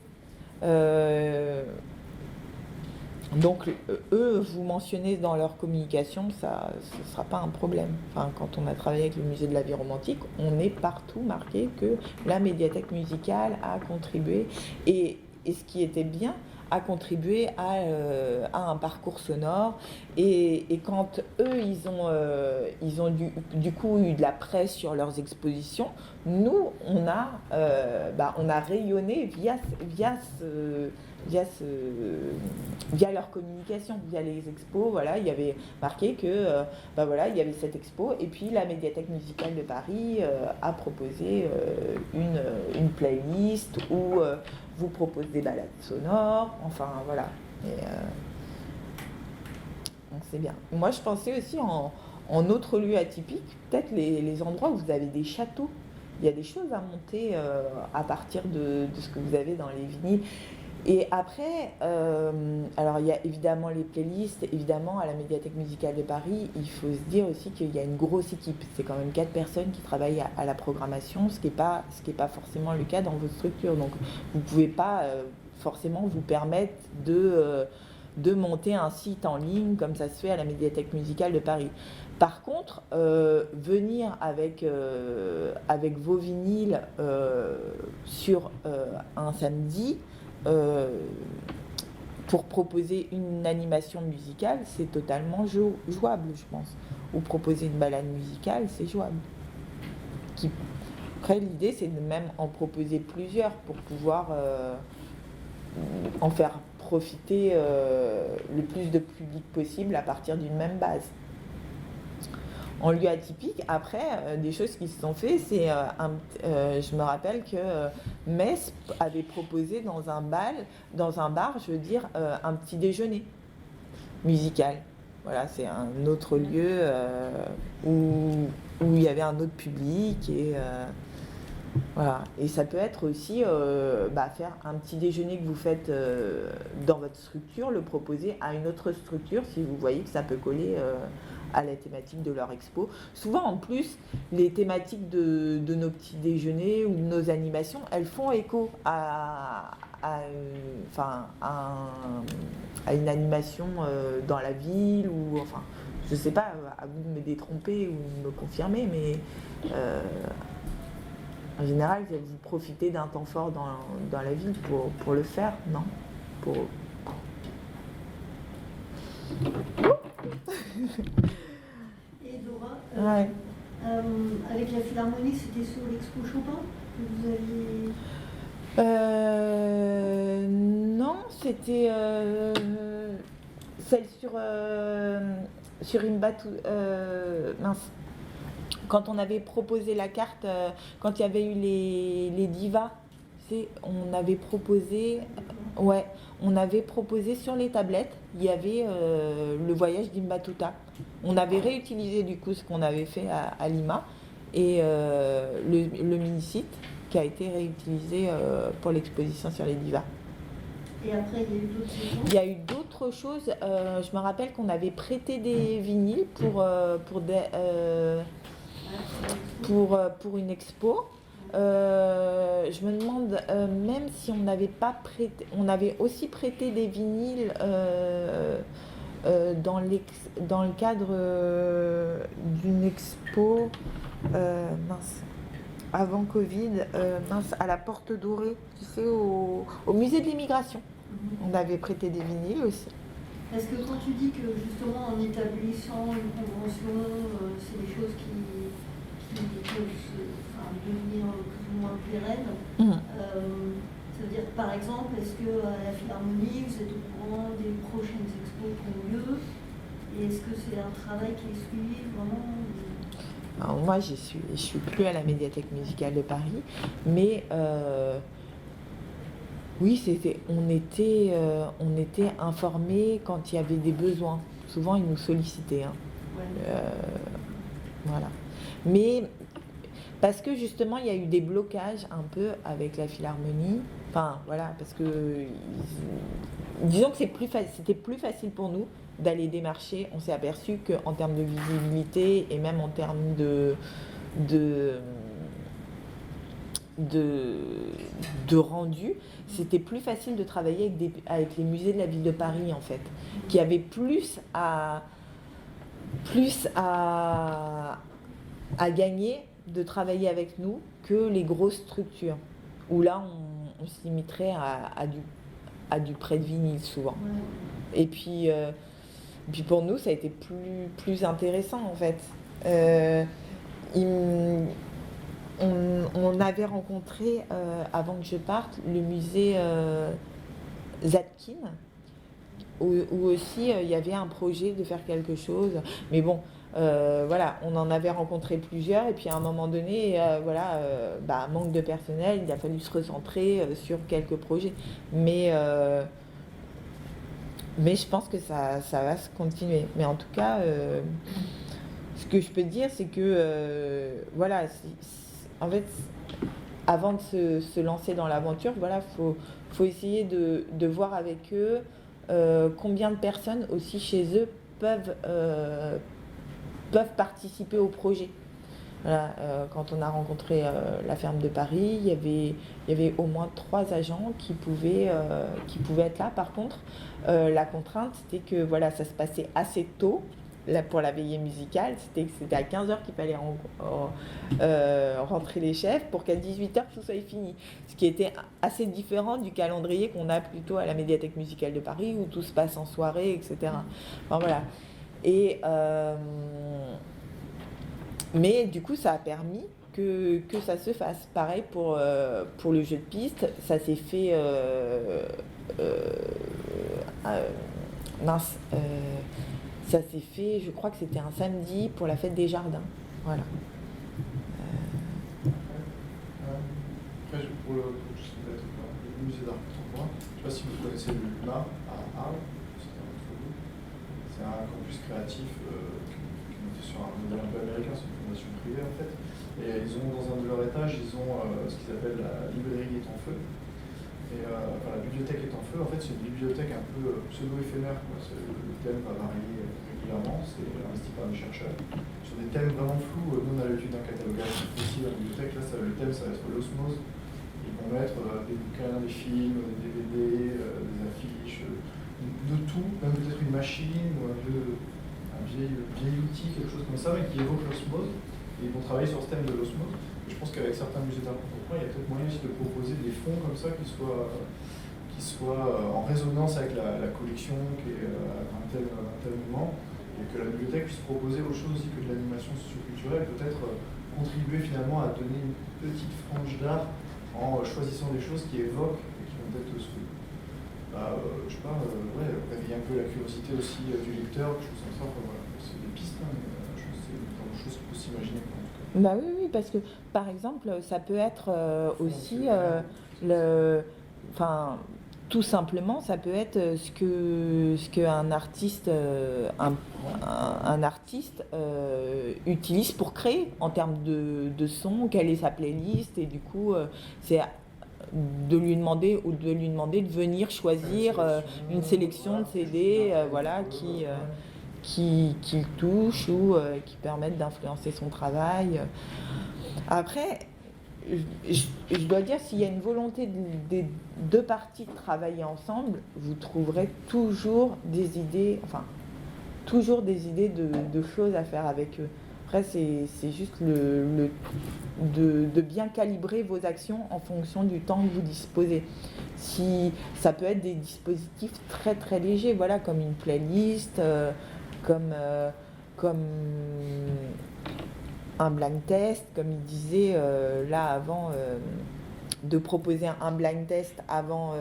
Donc, eux, vous mentionnez dans leur communication, ce ne sera pas un problème. Enfin, quand on a travaillé avec le musée de la vie romantique, on est partout marqué que la médiathèque musicale a contribué, et ce qui était bien, a contribué à un parcours sonore. Et quand eux, ils ont du coup eu de la presse sur leurs expositions, nous, on a rayonné via leur communication, via les expos. Voilà, il y avait marqué que il y avait cette expo, et puis la médiathèque musicale de Paris a proposé une playlist où vous propose des balades sonores, enfin voilà. Donc c'est bien. Moi je pensais aussi en autre lieu atypique, peut-être les endroits où vous avez des châteaux. Il y a des choses à monter à partir de ce que vous avez dans les vinyles. Et après, alors il y a évidemment les playlists, évidemment à la médiathèque musicale de Paris, il faut se dire aussi qu'il y a une grosse équipe. C'est quand même 4 personnes qui travaillent à la programmation, ce qui est pas forcément le cas dans vos structures. Donc vous pouvez pas forcément vous permettre de monter un site en ligne comme ça se fait à la médiathèque musicale de Paris. Par contre, venir avec vos vinyles sur un samedi pour proposer une animation musicale, c'est totalement jouable, je pense. Ou proposer une balade musicale, c'est jouable. Après, l'idée, c'est de même en proposer plusieurs pour pouvoir en faire profiter le plus de public possible à partir d'une même base. En lieu atypique, après, des choses qui se sont faites, c'est je me rappelle que Metz avait proposé dans un bar, je veux dire, un petit déjeuner musical. Voilà, c'est un autre lieu où il y avait un autre public et voilà. Et ça peut être aussi faire un petit déjeuner que vous faites dans votre structure, le proposer à une autre structure si vous voyez que ça peut coller à la thématique de leur expo. Souvent, en plus, les thématiques de nos petits déjeuners ou de nos animations, elles font écho à une animation dans la ville ou enfin, je sais pas, à vous de me détromper ou de me confirmer, mais en général, vous profitez d'un temps fort dans la ville pour le faire, non? Et Dora, ouais. Avec la Philharmonie, c'était sur l'Expo Chopin que vous aviez... Non, c'était celle sur Imbatu. Mince. Quand on avait proposé la carte, quand il y avait eu les divas, on avait proposé sur les tablettes, il y avait le voyage d'Imbatuta. On avait réutilisé du coup ce qu'on avait fait à Lima et le mini-site qui a été réutilisé pour l'exposition sur les divas. Et après, il y a eu d'autres choses. Je me rappelle qu'on avait prêté des vinyles pour une expo. Je me demande même si on n'avait pas prêté, on avait aussi prêté des vinyles dans le cadre d'une expo avant Covid, à la Porte Dorée, tu sais, au musée de l'immigration. On avait prêté des vinyles aussi. Est-ce que quand tu dis que justement en établissant une convention, c'est des choses qui peuvent devenir plus ou moins pérennes, ça veut dire par exemple, est-ce que à la Philharmonie, vous êtes au courant des prochaines expos qui ont lieu? Et est-ce que c'est un travail qui est suivi vraiment? Alors moi, je suis plus à la médiathèque musicale de Paris, mais oui, on était informés quand il y avait des besoins. Souvent, ils nous sollicitaient. Hein. Ouais. Voilà. Mais parce que justement, il y a eu des blocages un peu avec la Philharmonie. Enfin, voilà, parce que disons que c'était plus facile pour nous d'aller démarcher. On s'est aperçu qu'en termes de visibilité et même en termes de rendu, c'était plus facile de travailler avec les musées de la ville de Paris en fait, qui avaient plus à gagner de travailler avec nous que les grosses structures, où là on se limiterait à du prêt de vinyle souvent. Ouais. Et puis pour nous ça a été plus intéressant en fait. On avait rencontré, avant que je parte, le musée Zadkine, où aussi il y avait un projet de faire quelque chose. Mais bon, voilà, on en avait rencontré plusieurs, et puis à un moment donné, manque de personnel, il a fallu se recentrer sur quelques projets. Mais je pense que ça va se continuer. Mais en tout cas, ce que je peux dire, c'est que, voilà, en fait, avant de se lancer dans l'aventure, voilà, faut essayer de voir avec eux combien de personnes aussi chez eux peuvent participer au projet. Voilà, quand on a rencontré la ferme de Paris, il y avait au moins 3 agents qui pouvaient être là. Par contre, la contrainte, c'était que voilà, ça se passait assez tôt. Là, pour la veillée musicale, c'était à 15h qu'il fallait rentrer les chefs pour qu'à 18h tout soit fini. Ce qui était assez différent du calendrier qu'on a plutôt à la médiathèque musicale de Paris où tout se passe en soirée, etc. Enfin, voilà. Et, mais du coup, ça a permis que ça se fasse. Pareil pour le jeu de piste, ça s'est fait... ça s'est fait, je crois que c'était un samedi pour la fête des jardins. Voilà. Après, pour le musée d'art contemporain, je ne sais pas si vous connaissez le LUMA à Arles, c'est un campus créatif qui est monté sur un modèle un peu américain, c'est une fondation privée en fait. Et ils ont dans un de leurs étages, ils ont ce qu'ils appellent la librairie est en feu. Et la bibliothèque est en feu, en fait c'est une bibliothèque un peu pseudo-éphémère. Le thème va varier régulièrement, c'est investi par des chercheurs. Sur des thèmes vraiment flous, nous on a l'étude d'un catalogage aussi dans la bibliothèque, là le thème ça va être l'osmose. Ils vont mettre des bouquins, des films, des DVD, des affiches, de tout, même peut-être une machine ou un vieil outil, quelque chose comme ça, mais qui évoque l'osmose. Et ils vont travailler sur ce thème de l'osmose. Je pense qu'avec certains musées d'art contemporain, il y a peut-être moyen aussi de proposer des fonds comme ça qui soient en résonance avec la collection qui est à un tel moment, et que la bibliothèque puisse proposer autre chose aussi que de l'animation socioculturelle, peut-être contribuer finalement à donner une petite frange d'art en choisissant des choses qui évoquent et qui vont peut-être je sais pas, réveiller un peu la curiosité aussi du lecteur, quelque chose comme ça. Voilà. C'est des pistes, hein, mais je pense que c'est une chose qu'il faut s'imaginer. Bah oui, parce que par exemple, ça peut être aussi tout simplement, ça peut être ce que un artiste, un artiste utilise pour créer en termes de son, quelle est sa playlist, et du coup, c'est de lui demander de venir choisir une sélection de CD, voilà, qui touche ou qui permettent d'influencer son travail. Après, je dois dire, s'il y a une volonté des 2 parties de travailler ensemble, vous trouverez toujours des idées, de choses à faire avec eux. Après, c'est juste de bien calibrer vos actions en fonction du temps que vous disposez. Si ça peut être des dispositifs très très légers, voilà, comme une playlist, comme un blind test, comme il disait là avant, de proposer un blind test avant,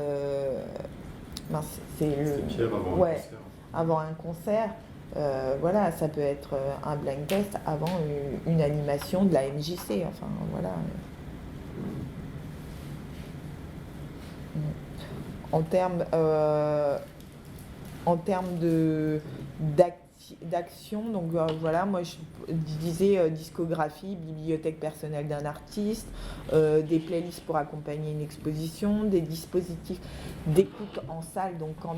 avant un concert. Voilà, ça peut être un blind test avant une animation de la MJC. Enfin, voilà. En termes d'action, donc voilà, moi je disais discographie, bibliothèque personnelle d'un artiste, des playlists pour accompagner une exposition, des dispositifs d'écoute en salle. Donc quand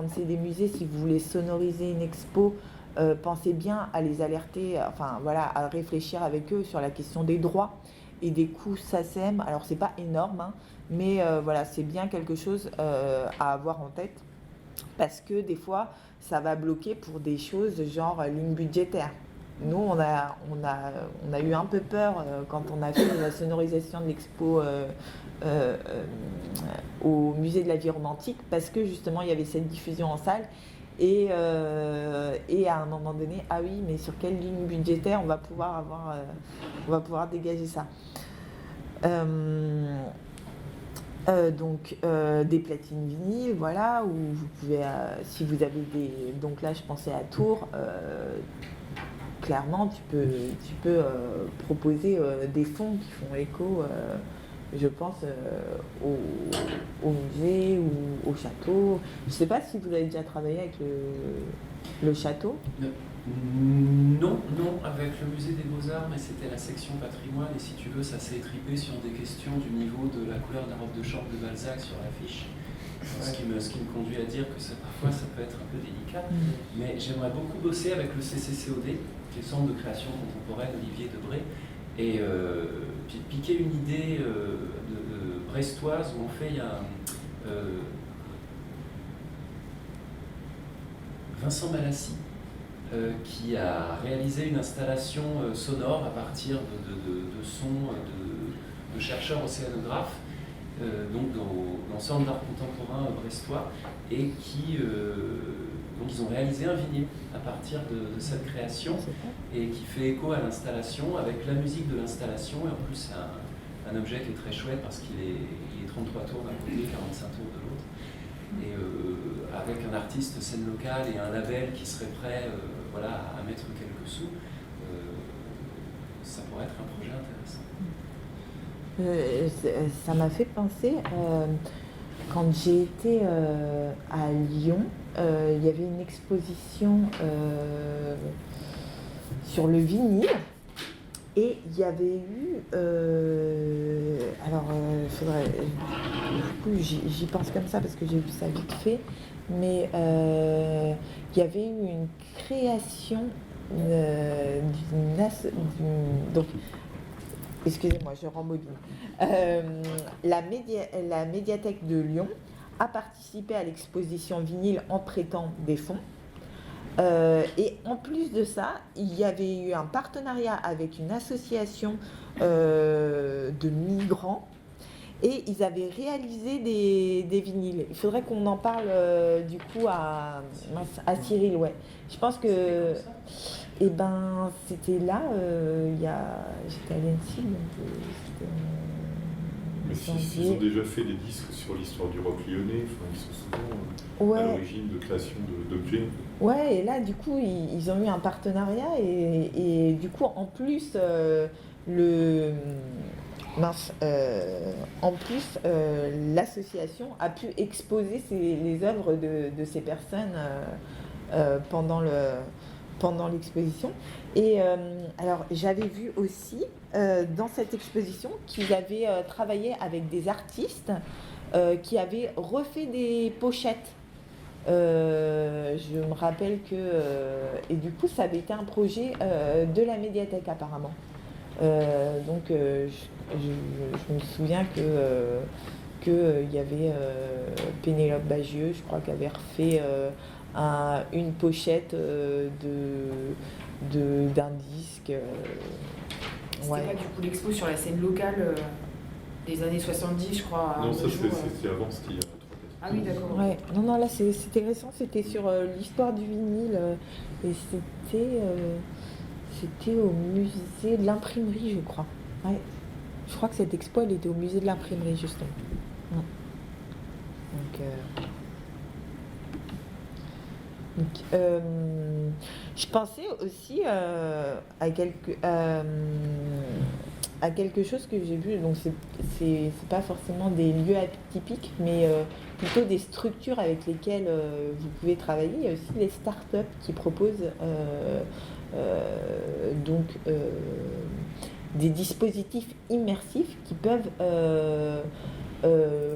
c'est des musées, si vous voulez sonoriser une expo, pensez bien à les alerter, enfin voilà, à réfléchir avec eux sur la question des droits et des coûts SACEM. Alors c'est pas énorme, hein, mais voilà, c'est bien quelque chose à avoir en tête, parce que des fois ça va bloquer pour des choses genre ligne budgétaire. Nous, on a eu un peu peur quand on a fait la sonorisation de l'expo au musée de la vie romantique, parce que justement il y avait cette diffusion en salle et à un moment donné, ah oui, mais sur quelle ligne budgétaire on va pouvoir dégager ça. Donc des platines vinyles, voilà, où vous pouvez, si vous avez des, donc là je pensais à Tours, clairement tu peux proposer des fonds qui font écho, je pense, au musée ou au château. Je ne sais pas si vous avez déjà travaillé avec le château. Non, avec le musée des Beaux-Arts, mais c'était la section patrimoine, et si tu veux, ça s'est étripé sur des questions du niveau de la couleur de la robe de chambre de Balzac sur l'affiche, ce qui me conduit à dire que parfois ça peut être un peu délicat, mais j'aimerais beaucoup bosser avec le CCCOD, qui est le Centre de création contemporaine Olivier Debré, et piquer une idée brestoise où en fait il y a Vincent Malassi qui a réalisé une installation sonore à partir de sons de chercheurs océanographes donc dans le Centre d'art contemporain brestois, et qui donc ils ont réalisé un vinyle à partir de cette création et qui fait écho à l'installation avec la musique de l'installation, et en plus c'est un objet qui est très chouette parce qu'il est 33 tours d'un côté, 45 tours de l'autre, et avec un artiste scène locale et un label qui serait prêt à mettre quelques sous, ça pourrait être un projet intéressant. Ça m'a fait penser, quand j'ai été à Lyon, il y avait une exposition sur le vinyle, et il y avait eu, j'y pense comme ça parce que j'ai vu ça vite fait, mais il y avait eu une création donc, excusez-moi, je rembobine. La médiathèque de Lyon a participé à l'exposition vinyle en prêtant des fonds. Et en plus de ça, il y avait eu un partenariat avec une association de migrants, et ils avaient réalisé des vinyles. Il faudrait qu'on en parle du coup à Cyril, ouais. Je pense que... Eh ben, c'était là, j'étais à l'ENSI, donc mais s'ils ont déjà fait des disques sur l'histoire du rock lyonnais, ils sont souvent à l'origine de création d'objets. Ouais, et là, du coup, ils ont eu un partenariat, et du coup, en plus, l'association a pu exposer les œuvres de ces personnes pendant l'exposition. Et alors j'avais vu aussi dans cette exposition qu'ils avaient travaillé avec des artistes qui avaient refait des pochettes. Je me rappelle que et du coup ça avait été un projet de la médiathèque apparemment. Donc je me souviens que il y avait Pénélope Bagieux, je crois, qui avait refait une pochette d'un disque. C'était pas du coup l'expo sur la scène locale des années 70, je crois. Non, ça c'est avant, c'était il y a 3-4 ans. Ah oui, d'accord. Ouais. Non, là c'était récent, c'était sur l'histoire du vinyle, et c'était au musée de l'imprimerie, je crois. Ouais. Je crois que cette expo, elle était au musée de l'imprimerie, justement. Ouais. Donc, je pensais aussi à quelque chose que j'ai vu. Donc c'est pas forcément des lieux atypiques, mais plutôt des structures avec lesquelles vous pouvez travailler. Il y a aussi les startups qui proposent des dispositifs immersifs qui peuvent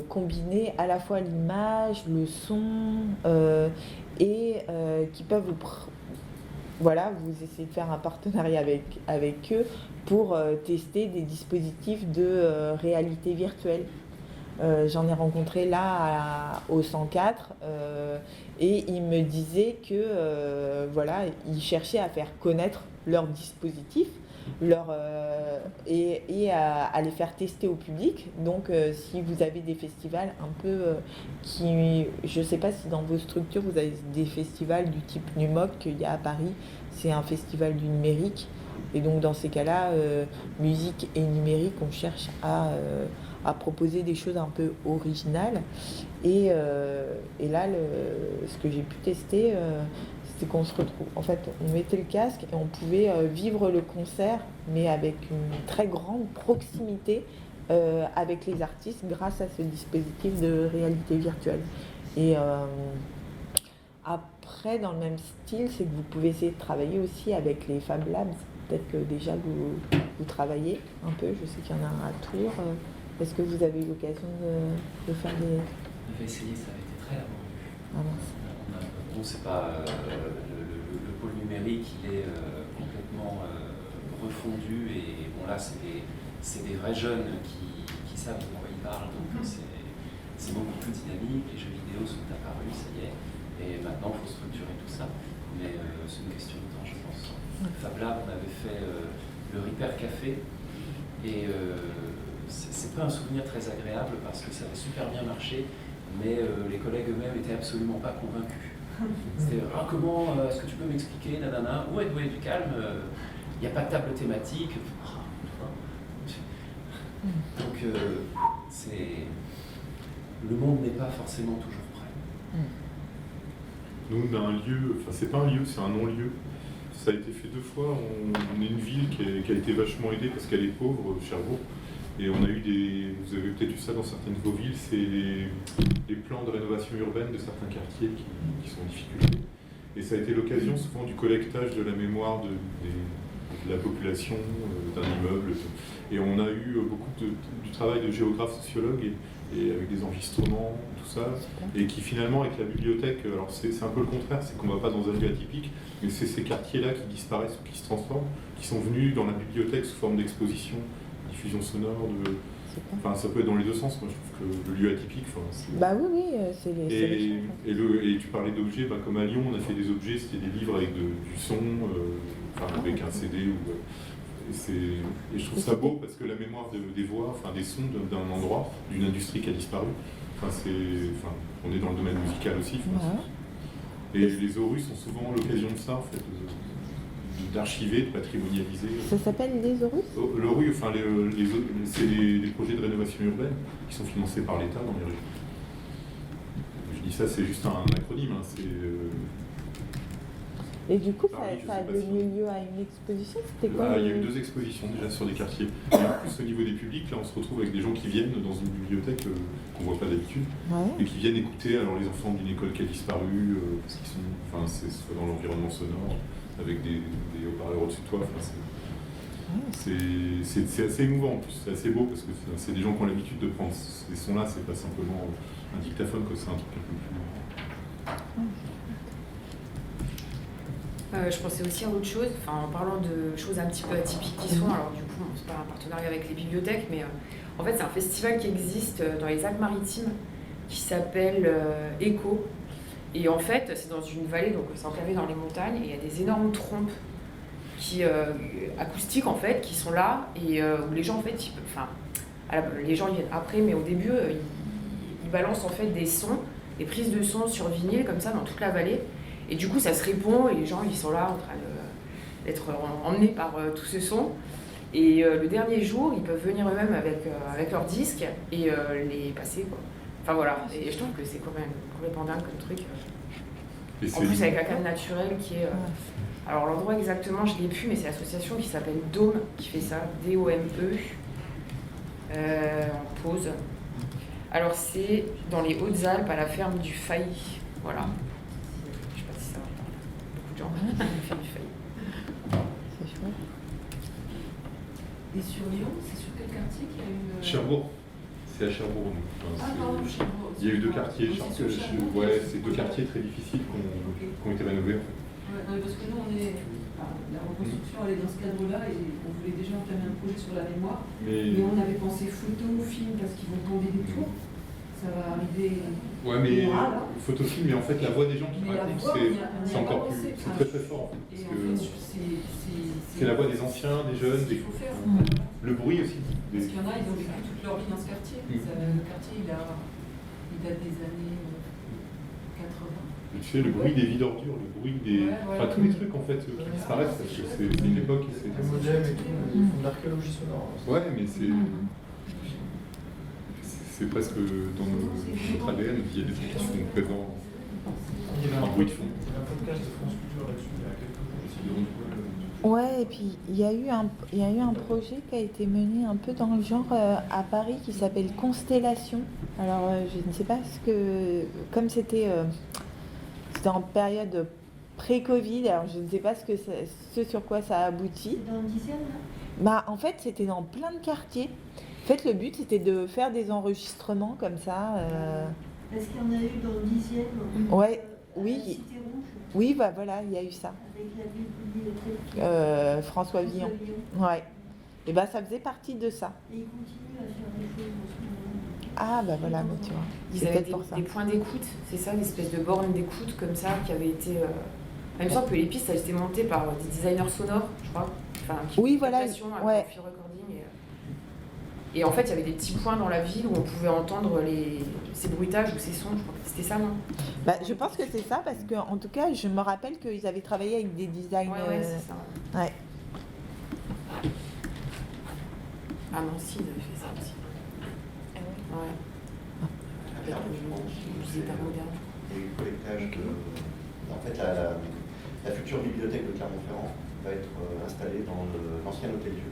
combiner à la fois l'image, le son, et qui peuvent vous essayer de faire un partenariat avec eux pour tester des dispositifs de réalité virtuelle. J'en ai rencontré là au 104 et ils me disaient que ils cherchaient à faire connaître leurs dispositifs et à les faire tester au public. Donc si vous avez des festivals un peu je ne sais pas si dans vos structures vous avez des festivals du type NUMOC qu'il y a à Paris, c'est un festival du numérique, et donc dans ces cas-là, musique et numérique, on cherche à proposer des choses un peu originales. Et là, ce que j'ai pu tester, c'est qu'on se retrouve, en fait, on mettait le casque et on pouvait vivre le concert, mais avec une très grande proximité avec les artistes grâce à ce dispositif de réalité virtuelle. Et après, dans le même style, c'est que vous pouvez essayer de travailler aussi avec les Fab Labs. Peut-être que déjà vous travaillez un peu, je sais qu'il y en a un à Tours. Est-ce que vous avez eu l'occasion de faire des... On avait essayé, ça avait été très laborieux. Ah mince. C'est pas le pôle numérique, il est complètement refondu, et bon là c'est des vrais jeunes qui savent de quoi ils parlent, donc c'est beaucoup plus dynamique, les jeux vidéo sont apparus, ça y est, et maintenant il faut structurer tout ça, mais c'est une question de temps je pense. Fab Lab, on avait fait le Repair Café, et c'est pas un souvenir très agréable parce que ça avait super bien marché, mais les collègues eux-mêmes n'étaient absolument pas convaincus. C'était comment est-ce que tu peux m'expliquer, nanana, où est du calme, il n'y a pas de table thématique. Donc le monde n'est pas forcément toujours prêt. Nous on a un lieu, enfin c'est pas un lieu, c'est un non-lieu. Ça a été fait 2 fois. On est une ville qui a été vachement aidée parce qu'elle est pauvre, Cherbourg. Et on a eu vous avez peut-être eu ça dans certaines de vos villes, c'est les plans de rénovation urbaine de certains quartiers qui sont en difficulté. Et ça a été l'occasion souvent du collectage de la mémoire de la population, d'un immeuble. Et on a eu beaucoup du travail de géographes, sociologues, et avec des enregistrements, tout ça. Et qui finalement, avec la bibliothèque, alors c'est un peu le contraire, c'est qu'on ne va pas dans un lieu atypique, mais c'est ces quartiers-là qui disparaissent ou qui se transforment, qui sont venus dans la bibliothèque sous forme d'exposition, diffusion sonore, enfin ça peut être dans les deux sens. Moi je trouve que le lieu atypique, bah oui, c'est les et tu parlais d'objets, comme à Lyon on a fait des objets, c'était des livres avec du son, avec un CD et je trouve ça beau parce que la mémoire des voix, des sons d'un endroit, d'une industrie qui a disparu, on est dans le domaine musical aussi, et les Orus sont souvent l'occasion de ça en fait, d'archiver, de patrimonialiser. Ça s'appelle les Orus ? L'Oru, c'est des projets de rénovation urbaine qui sont financés par l'État dans les régions. Je dis ça, c'est juste un acronyme. Et du coup, ça a donné lieu à une exposition. C'était quoi Il y a eu 2 expositions déjà sur des quartiers. Et en plus, au niveau des publics, là, on se retrouve avec des gens qui viennent dans une bibliothèque qu'on ne voit pas d'habitude, et qui viennent écouter les enfants d'une école qui a disparu, parce qu'ils sont, c'est dans l'environnement sonore, avec des haut-parleurs au-dessus de toi. C'est assez émouvant en plus, c'est assez beau parce que c'est des gens qui ont l'habitude de prendre ces sons-là, c'est pas simplement un dictaphone, c'est un truc un peu plus. Je pensais aussi à autre chose, en parlant de choses un petit peu atypiques qui sont, alors du coup, c'est pas un partenariat avec les bibliothèques, mais en fait, c'est un festival qui existe dans les Alpes-Maritimes qui s'appelle ECHO. Et en fait, c'est dans une vallée, donc c'est enclavé dans les montagnes, et il y a des énormes trompes acoustiques en fait, qui sont là, et où les gens en fait, les gens viennent après, mais au début, ils balancent en fait des sons, des prises de sons sur vinyle comme ça dans toute la vallée. Et du coup, ça se répond et les gens, ils sont là en train d'être emmenés par tout ce son. Et le dernier jour, ils peuvent venir eux-mêmes avec leur disque et les passer, quoi. Enfin voilà, et je trouve que c'est quand même complètement dingue comme truc. En plus, avec la canne naturelle qui est... alors l'endroit exactement, je ne l'ai plus, mais c'est l'association qui s'appelle Dôme qui fait ça, D-O-M-E, en pause. Alors c'est dans les Hautes-Alpes, à la ferme du Failly. Voilà. C'est chouette. Et sur Lyon, c'est sur quel quartier qu'il y a une... Cherbourg. C'est à Cherbourg. Pardon, Cherbourg. Il y a eu 2 quartiers. C'est 2 quartiers très difficiles qui ont été rénovés. En fait. Ouais, non, parce que nous, la reconstruction, elle est dans ce cadre-là et on voulait déjà entamer un projet sur la mémoire. Mais on avait pensé photo, film, parce qu'ils vont tomber des tours. Ça va arriver. Ouais, mais photofilm, mais en fait, la voix des gens qui pratiquent, c'est encore plus. C'est très très fort. Parce que c'est la voix des anciens, des jeunes. Il faut faire. Le bruit aussi. Parce qu'il y en a, ils ont vécu toute leur vie dans ce quartier. Le quartier, il date des années 80. Tu sais, le bruit des vies d'ordures, le bruit des. Enfin, tous les trucs en fait qui disparaissent parce que c'est une époque. Les modems et tout, ils font de l'archéologie sonore. Ouais, mais c'est presque dans notre ADN, il y a des trucs qui sont présents en bruit de fond. Il y a un podcast de France Culture là-dessus, il y a quelques jours. Ouais, et puis il y a eu un projet qui a été mené un peu dans le genre à Paris qui s'appelle Constellation. Alors je ne sais pas comme c'était en période pré-Covid, alors je ne sais pas ce sur quoi ça a abouti. C'est dans le 10e là ? En fait, c'était dans plein de quartiers. En fait, le but, c'était de faire des enregistrements comme ça. Est-ce qu'il y en a eu dans le 10e ? Ouais, oui. Cité Rouge ? Oui, bah voilà, il y a eu ça. Avec la bibliothèque. François Villon. Ouais. Et bah ça faisait partie de ça. Et il continue à faire des choses en ce moment. Ah bah voilà, mais tu vois. Ils avaient des points d'écoute, c'est ça, une espèce de borne d'écoute comme ça qui avait été. Il me semble que les pistes elles étaient montées par des designers sonores, je crois. Enfin, oui, voilà. Ouais. Recording et en fait, il y avait des petits points dans la ville où on pouvait entendre ces bruitages ou ces sons. Je crois que c'était ça, non? Bah, je pense que c'est ça parce que, en tout cas, je me rappelle qu'ils avaient travaillé avec des designs. Ouais, c'est ça. Ouais. Ah non, si, ils avaient fait ça aussi. Ouais. Avec le musée d'art moderne. Et le collectage de. En fait, la future bibliothèque de Clermont-Ferrand va être installée dans l'ancien hôtel Dieu.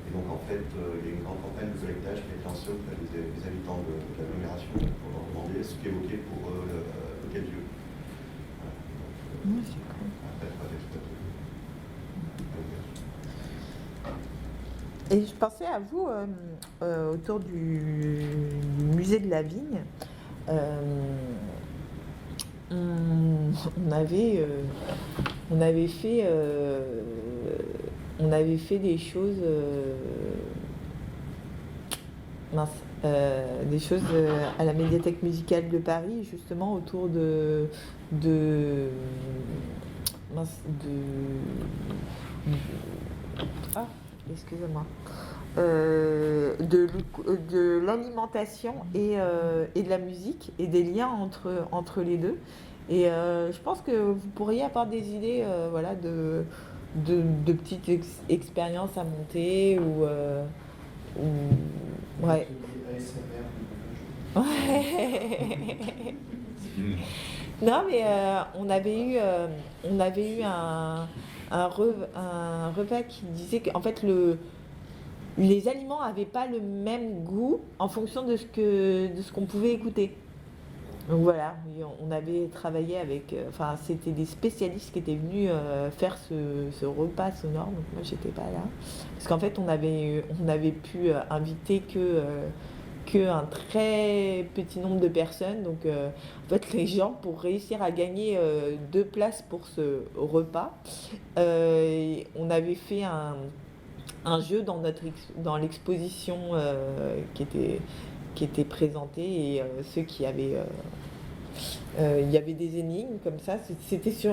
Et donc, en fait, il y a une grande campagne de collectage qui a été lancée auprès des habitants de l'agglomération pour leur demander ce qu'évoquait pour l'hôtel Dieu. Voilà. Donc, après, pas d'exploiter. Et je pensais à vous autour du musée de la Vigne. On avait fait des choses des choses à la médiathèque musicale de Paris, justement autour excusez-moi, de l'alimentation et de la musique et des liens entre les deux. Et je pense que vous pourriez avoir des idées voilà, de petites expériences à monter ou ouais. Non mais on avait eu un repas qui disait qu'en fait les aliments n'avaient pas le même goût en fonction de ce qu'on pouvait écouter. Donc voilà, on avait travaillé avec, c'était des spécialistes qui étaient venus faire ce repas sonore, donc moi j'étais pas là, parce qu'en fait on avait pu inviter que un très petit nombre de personnes, donc en fait les gens pour réussir à gagner 2 places pour ce repas, on avait fait un jeu dans l'exposition qui était présentée et ceux qui avaient il y avait des énigmes comme ça, c'était sous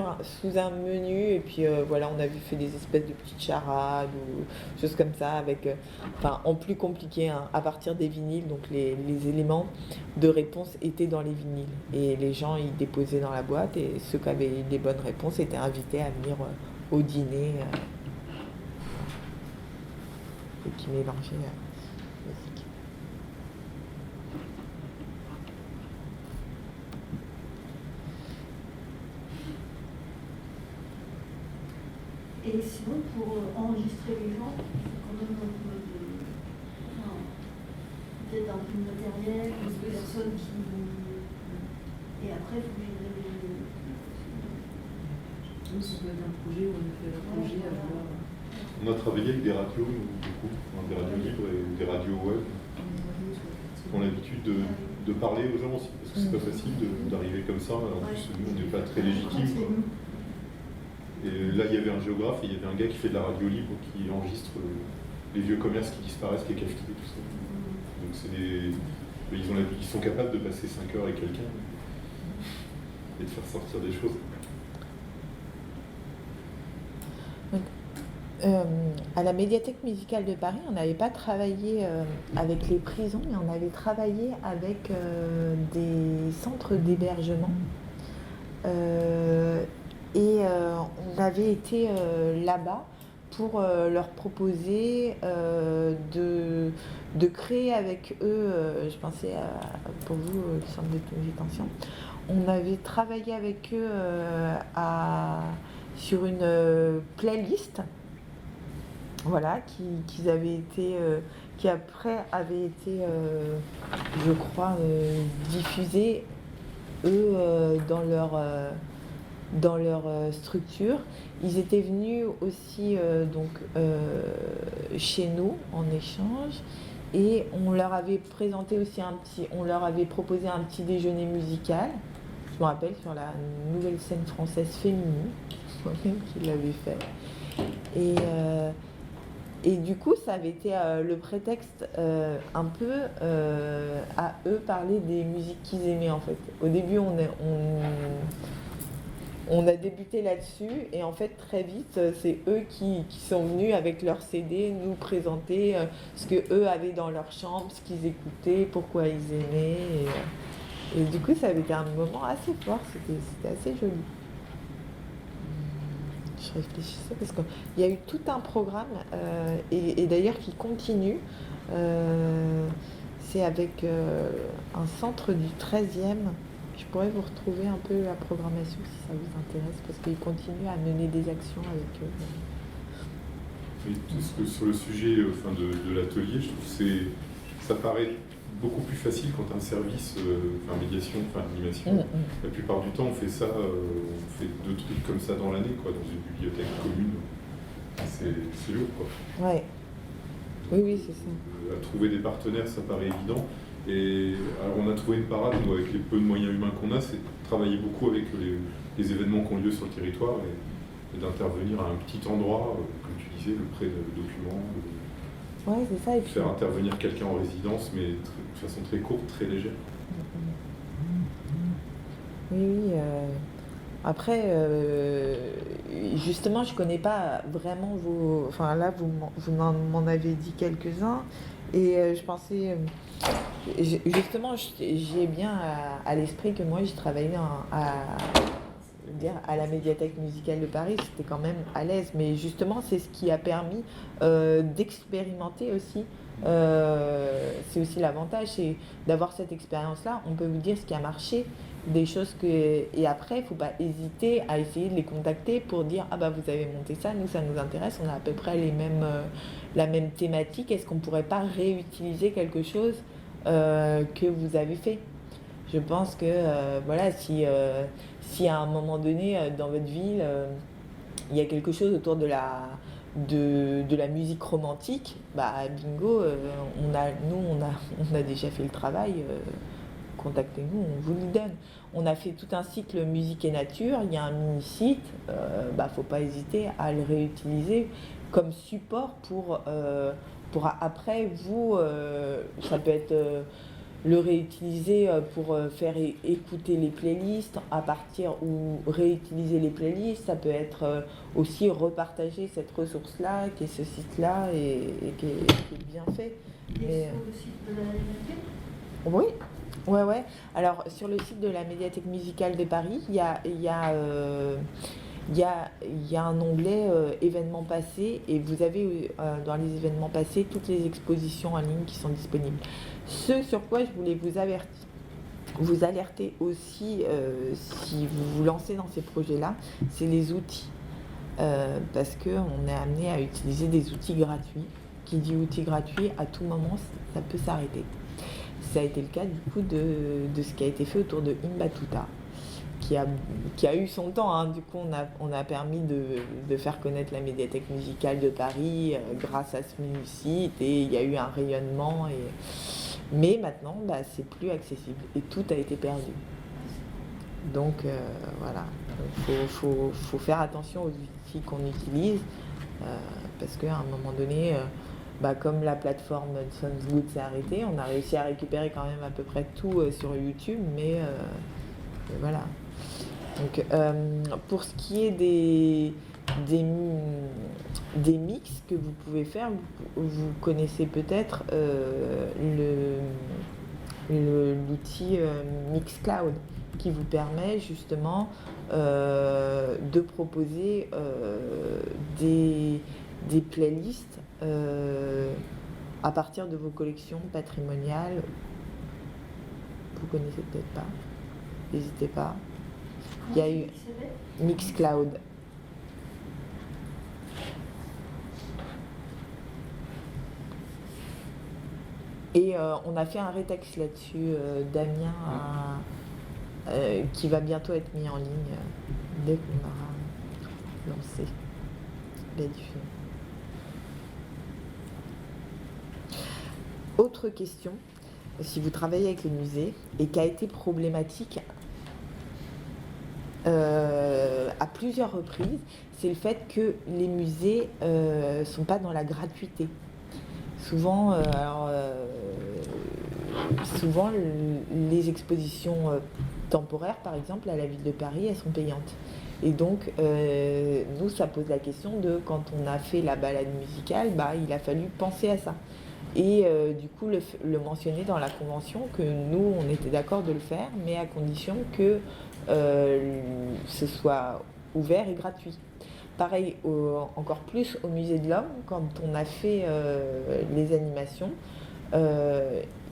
un menu et puis voilà, on avait fait des espèces de petites charades ou choses comme ça avec, en plus compliqué à partir des vinyles, donc les éléments de réponse étaient dans les vinyles et les gens ils déposaient dans la boîte et ceux qui avaient des bonnes réponses étaient invités à venir au dîner et qui mélangeaient musique. Et sinon, pour enregistrer les gens, il faut quand même peut-être un peu de matériel, des personnes qui. Et après, il faut gérer les. Ça peut être un projet où on fait le projet à voir. On a travaillé avec des radios, beaucoup, des radios libres et des radios web, qui ont l'habitude de parler aux gens aussi, parce que c'est pas facile d'arriver comme ça. En plus, nous, on n'est pas très légitime. Et là, il y avait un géographe et il y avait un gars qui fait de la radio libre qui enregistre les vieux commerces qui disparaissent, les cafetiers, tout ça. Donc ils sont capables de passer 5 heures avec quelqu'un et de faire sortir des choses. À la médiathèque musicale de Paris, on n'avait pas travaillé avec les prisons, mais on avait travaillé avec des centres d'hébergement. Et on avait été là-bas pour leur proposer de créer avec eux, je pensais pour vous, le centre de détention, on avait travaillé avec eux sur une playlist, voilà, qui après avait été, je crois, diffusée, eux, dans leur structure. Ils étaient venus aussi chez nous en échange et on leur avait présenté aussi on leur avait proposé un petit déjeuner musical je me rappelle, sur la nouvelle scène française féminine, moi-même qui l'avais fait. Et du coup, ça avait été le prétexte un peu à eux parler des musiques qu'ils aimaient en fait. Au début, on a débuté là-dessus et en fait très vite, c'est eux qui sont venus avec leur CD nous présenter ce qu'eux avaient dans leur chambre, ce qu'ils écoutaient, pourquoi ils aimaient. Et du coup, ça avait été un moment assez fort, c'était assez joli. Je réfléchissais parce qu'il y a eu tout un programme et d'ailleurs qui continue. C'est avec un centre du 13e. Je pourrais vous retrouver un peu la programmation si ça vous intéresse parce qu'ils continuent à mener des actions avec eux. Oui, sur le sujet de l'atelier, je trouve que ça paraît beaucoup plus facile quand un service, médiation, animation. La plupart du temps, on fait ça, on fait 2 trucs comme ça dans l'année, quoi, dans une bibliothèque commune. C'est lourd, quoi. Ouais. Oui, c'est ça. À trouver des partenaires, ça paraît évident. Et alors, on a trouvé une parade, nous, avec les peu de moyens humains qu'on a, c'est de travailler beaucoup avec les événements qui ont lieu sur le territoire et d'intervenir à un petit endroit, comme tu disais, près de documents. Ouais, c'est ça. Et puis... faire intervenir quelqu'un en résidence, mais de façon très courte, très légère. Oui. Après, justement, je ne connais pas vraiment vos... Enfin, là, vous m'en avez dit quelques-uns. Et je pensais... justement, j'ai bien à l'esprit que moi, j'ai travaillé à la médiathèque musicale de Paris, c'était quand même à l'aise. Mais justement, c'est ce qui a permis d'expérimenter aussi. C'est aussi l'avantage, c'est d'avoir cette expérience-là. On peut vous dire ce qui a marché, des choses que... Et après, il ne faut pas hésiter à essayer de les contacter pour dire « Ah bah vous avez monté ça, nous ça nous intéresse, on a à peu près la même thématique, est-ce qu'on ne pourrait pas réutiliser quelque chose que vous avez fait ?» Je pense que voilà, si à un moment donné dans votre ville, il y a quelque chose autour de la musique romantique, bah bingo, on a déjà fait le travail, contactez-nous, on vous le donne. On a fait tout un cycle musique et nature, il y a un mini-site, faut pas hésiter à le réutiliser comme support pour après vous, ça peut être le réutiliser pour faire écouter les playlists à partir ou réutiliser les playlists, ça peut être aussi repartager cette ressource-là, qui est ce site-là et qui est bien fait. Et sur le site de la médiathèque ? Oui. Ouais. Alors, sur le site de la médiathèque musicale de Paris, il y a un onglet événements passés et vous avez dans les événements passés toutes les expositions en ligne qui sont disponibles. Ce sur quoi je voulais vous alerter aussi si vous vous lancez dans ces projets-là, c'est les outils. Parce qu'on est amené à utiliser des outils gratuits. Qui dit outils gratuits, à tout moment, ça peut s'arrêter. Ça a été le cas du coup de ce qui a été fait autour de Inbatuta, qui a eu son temps. Hein. Du coup, on a permis de faire connaître la médiathèque musicale de Paris grâce à ce mini-site et il y a eu un rayonnement. Mais maintenant, c'est plus accessible et tout a été perdu. Donc voilà, il faut faire attention aux outils qu'on utilise parce qu'à un moment donné, comme la plateforme Sounds Good s'est arrêtée, on a réussi à récupérer quand même à peu près tout sur YouTube, mais voilà. Donc pour ce qui est des mix que vous pouvez faire, vous connaissez peut-être l'outil Mixcloud qui vous permet justement de proposer des playlists à partir de vos collections patrimoniales. Vous connaissez peut-être pas, n'hésitez pas. Il y a eu Mixcloud. Et on a fait un rétexte là-dessus, Damien, qui va bientôt être mis en ligne dès qu'on aura lancé la diffusion. Autre question, si vous travaillez avec les musées et qui a été problématique à plusieurs reprises, c'est le fait que les musées ne sont pas dans la gratuité. Souvent, souvent les expositions temporaires, par exemple, à la ville de Paris, elles sont payantes. Et donc, nous, ça pose la question de, quand on a fait la balade musicale, il a fallu penser à ça. Et du coup, le mentionner dans la convention, que nous, on était d'accord de le faire, mais à condition que ce soit ouvert et gratuit. Pareil, encore plus au Musée de l'Homme, quand on a fait les animations,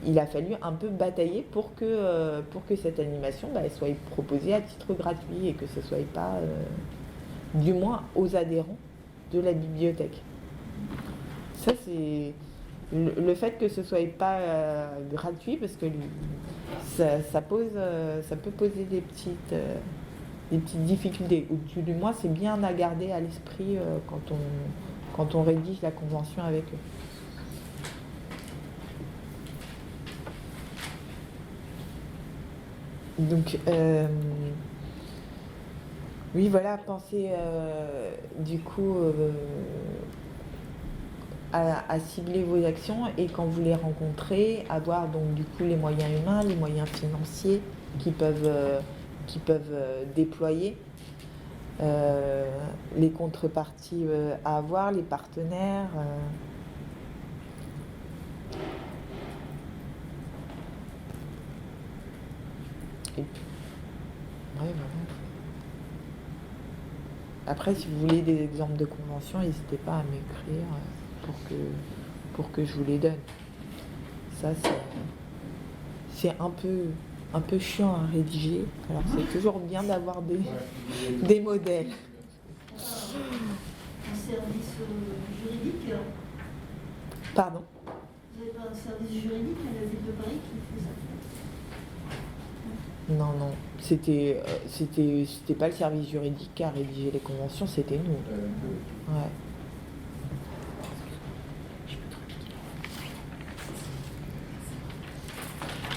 il a fallu un peu batailler pour que cette animation elle soit proposée à titre gratuit et que ce ne soit pas, du moins, aux adhérents de la bibliothèque. Ça, c'est le fait que ce ne soit pas gratuit, parce que ça peut poser des petites difficultés, ou du moins c'est bien à garder à l'esprit quand on rédige la convention avec eux. Donc, oui, voilà, pensez du coup à cibler vos actions, et quand vous les rencontrez, avoir donc du coup les moyens humains, les moyens financiers qui peuvent déployer, les contreparties à avoir, les partenaires. Et puis, ouais, voilà. Après, si vous voulez des exemples de conventions, n'hésitez pas à m'écrire pour que je vous les donne. Ça, c'est un peu chiant à rédiger. Alors, c'est toujours bien d'avoir des modèles. Un service juridique? Pardon? Vous n'avez pas un service juridique à la ville de Paris qui fait ça? Non, c'était pas le service juridique qui a rédigé les conventions, c'était nous. Ouais.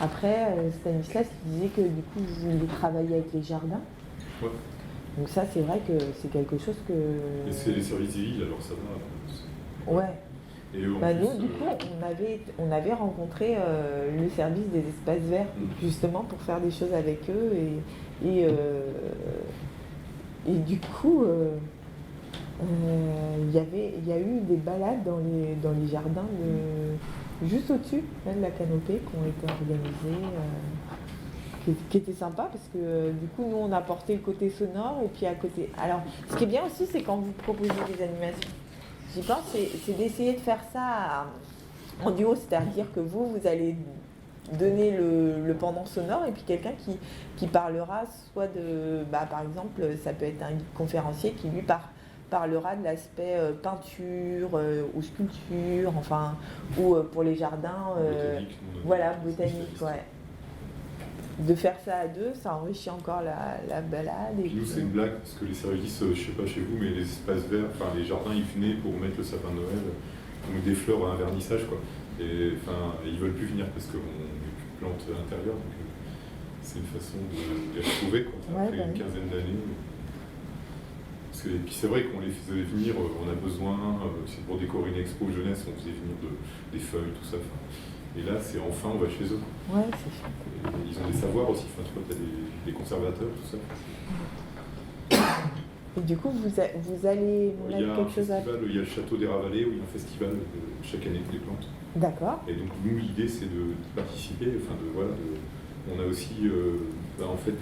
Après, Stanislas disait que du coup vous voulez travailler avec les jardins. Ouais. Donc ça, c'est vrai que c'est quelque chose que... Et c'est les services civiles, alors ça va. Ouais. Et nous, du coup, on avait rencontré le service des espaces verts, justement pour faire des choses avec eux. Et du coup, il y a eu des balades dans les jardins, juste au-dessus de la canopée, qui ont été organisées, qui étaient sympas, parce que du coup, nous, on a porté le côté sonore, et puis à côté... Alors, ce qui est bien aussi, c'est quand vous proposez des animations. J'y pense, c'est d'essayer de faire ça en duo, c'est-à-dire que vous allez donner le pendant sonore, et puis quelqu'un qui parlera soit de, par exemple, ça peut être un conférencier qui lui parlera de l'aspect peinture ou sculpture, enfin, ou pour les jardins, botanique, ouais. De faire ça à deux, ça enrichit encore la balade. Et nous, c'est une blague, parce que les services, je sais pas chez vous, mais les espaces verts, enfin les jardins, ils venaient pour mettre le sapin de Noël, donc des fleurs à un vernissage, quoi. Et enfin, ils veulent plus venir parce qu'on met plus de plantes à l'intérieur, donc c'est une façon de les retrouver, quoi, après une quinzaine d'années. Et puis c'est vrai qu'on les faisait venir, on a besoin, c'est pour décorer une expo jeunesse, on faisait venir des feuilles, tout ça. Et là, c'est enfin, on va chez eux. Ouais, c'est ça. Ils ont des savoirs aussi, enfin, tu vois, t'as des conservateurs, tout ça. Et du coup, vous allez quelque chose à... Il y a le château des Ravalais où il y a un festival chaque année des plantes. D'accord. Et donc nous, l'idée, c'est de participer, enfin, on a aussi, en fait,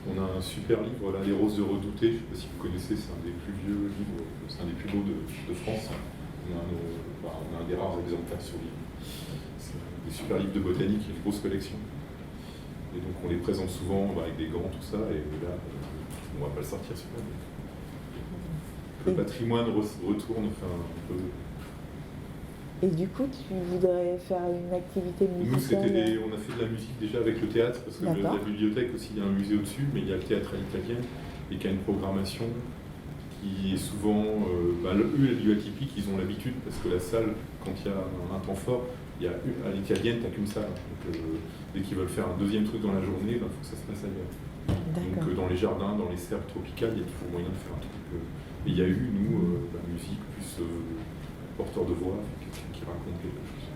on a un super livre, là, Les Roses de Redouté, je ne sais pas si vous connaissez, c'est un des plus vieux livres, c'est un des plus beaux de France. On a un des rares exemplaires sur livre. C'est des super livres de botanique, il y a une grosse collection. Et donc on les présente souvent avec des gants, tout ça, et là, on ne va pas le sortir sur la vie. Le patrimoine retourne, enfin, un peu... Et du coup, tu voudrais faire une activité musicale? Nous, on a fait de la musique déjà avec le théâtre, parce que la bibliothèque aussi, il y a un musée au-dessus, mais il y a le théâtre à l'italienne, et qui a une programmation qui est souvent... eux, les lieux atypiques, ils ont l'habitude, parce que la salle, quand il y a un temps fort, à l'italienne, tu n'as qu'une salle. Donc, dès qu'ils veulent faire un deuxième truc dans la journée, il faut que ça se passe ailleurs. Donc dans les jardins, dans les serres tropicales, il y a toujours moyen de faire un truc. Et il y a eu, nous, la musique plus porteur de voix, quelqu'un qui raconte quelque chose.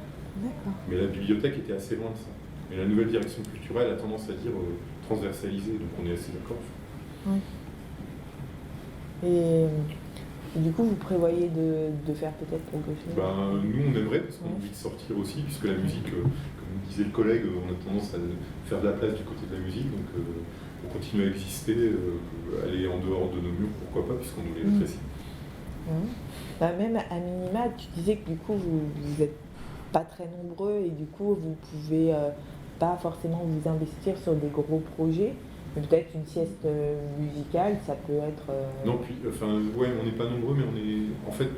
Mais la bibliothèque était assez loin de ça. Mais la nouvelle direction culturelle a tendance à dire transversaliser, donc on est assez d'accord. Oui. Et du coup, vous prévoyez de faire peut-être quelque chose? Nous, on aimerait, parce qu'on a envie de sortir aussi, puisque la musique, comme disait le collègue, on a tendance à faire de la place du côté de la musique, donc on continue à exister, aller en dehors de nos murs, pourquoi pas, puisqu'on nous les apprécie. Même à minima, tu disais que du coup, vous n'êtes pas très nombreux et du coup, vous pouvez pas forcément vous investir sur des gros projets. Peut-être une sieste musicale, ça peut être... Non, puis, on n'est pas nombreux, mais on est... En fait,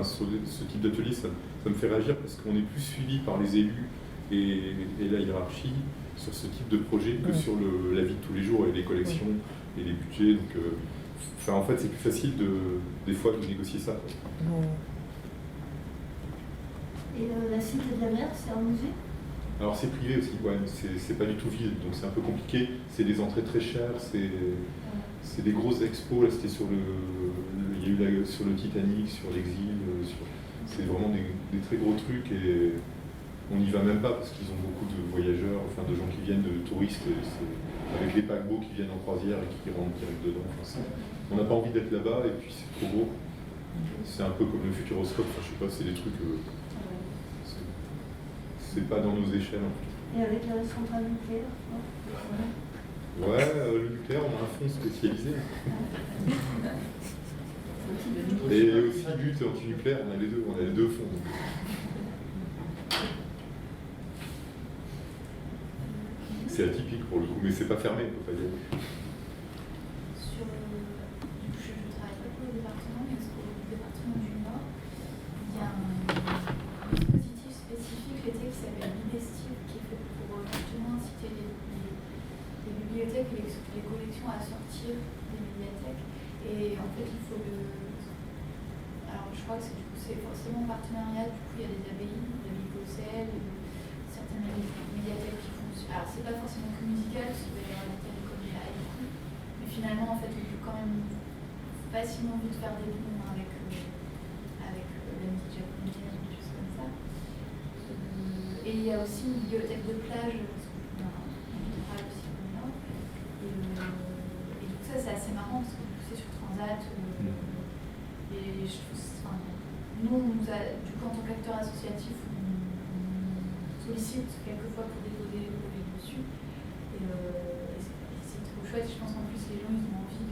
sur ce type d'atelier, ça me fait réagir parce qu'on est plus suivi par les élus et la hiérarchie sur ce type de projet que sur la vie de tous les jours et les collections et les budgets. Donc, en fait, c'est plus facile des fois de négocier ça. Et la Cité de la Mer, c'est un musée? Alors c'est privé aussi, c'est pas du tout vide, donc c'est un peu compliqué. C'est des entrées très chères, c'est des grosses expos. Là, c'était sur il y a eu sur le Titanic, sur l'exil, c'est vraiment des très gros trucs et on n'y va même pas parce qu'ils ont beaucoup de voyageurs, de gens qui viennent, de touristes, avec les paquebots qui viennent en croisière et qui rentrent direct dedans. On n'a pas envie d'être là-bas et puis c'est trop beau. C'est un peu comme le Futuroscope, je sais pas, c'est des trucs. C'est pas dans nos échelles. Et avec la centrale nucléaire? Le nucléaire, on a un fonds spécialisé. Et aussi lutte anti-nucléaire, on a les deux fonds. C'est atypique pour le coup, mais c'est pas fermé, on peut pas y aller. Je travaille pas pour le département, mais au département du Nord, il y a un dispositif spécifique l'été qui s'appelle Bibestive, qui est fait pour justement inciter les bibliothèques et les collections à sortir des médiathèques. Et en fait, il faut Alors, je crois que c'est forcément en partenariat. Du coup, il y a des abbayes, la Bicocel, certaines médiathèques qui font. Alors, c'est pas forcément que musical, parce qu'il va y avoir la télécommune et tout. Mais finalement, en fait, on peut quand même facilement vite faire des liens avec la musique japonaise ou des choses comme ça. Et il y a aussi une bibliothèque de plage, parce qu'on travaille aussi au Nord. Et du coup, ça, c'est assez marrant, parce que c'est sur Transat. Et je trouve, nous, du coup, en tant qu'acteur associatif, on sollicite quelquefois pour déposer des brevets dessus. Et c'est trop chouette. Je pense qu'en plus, les gens, ils ont envie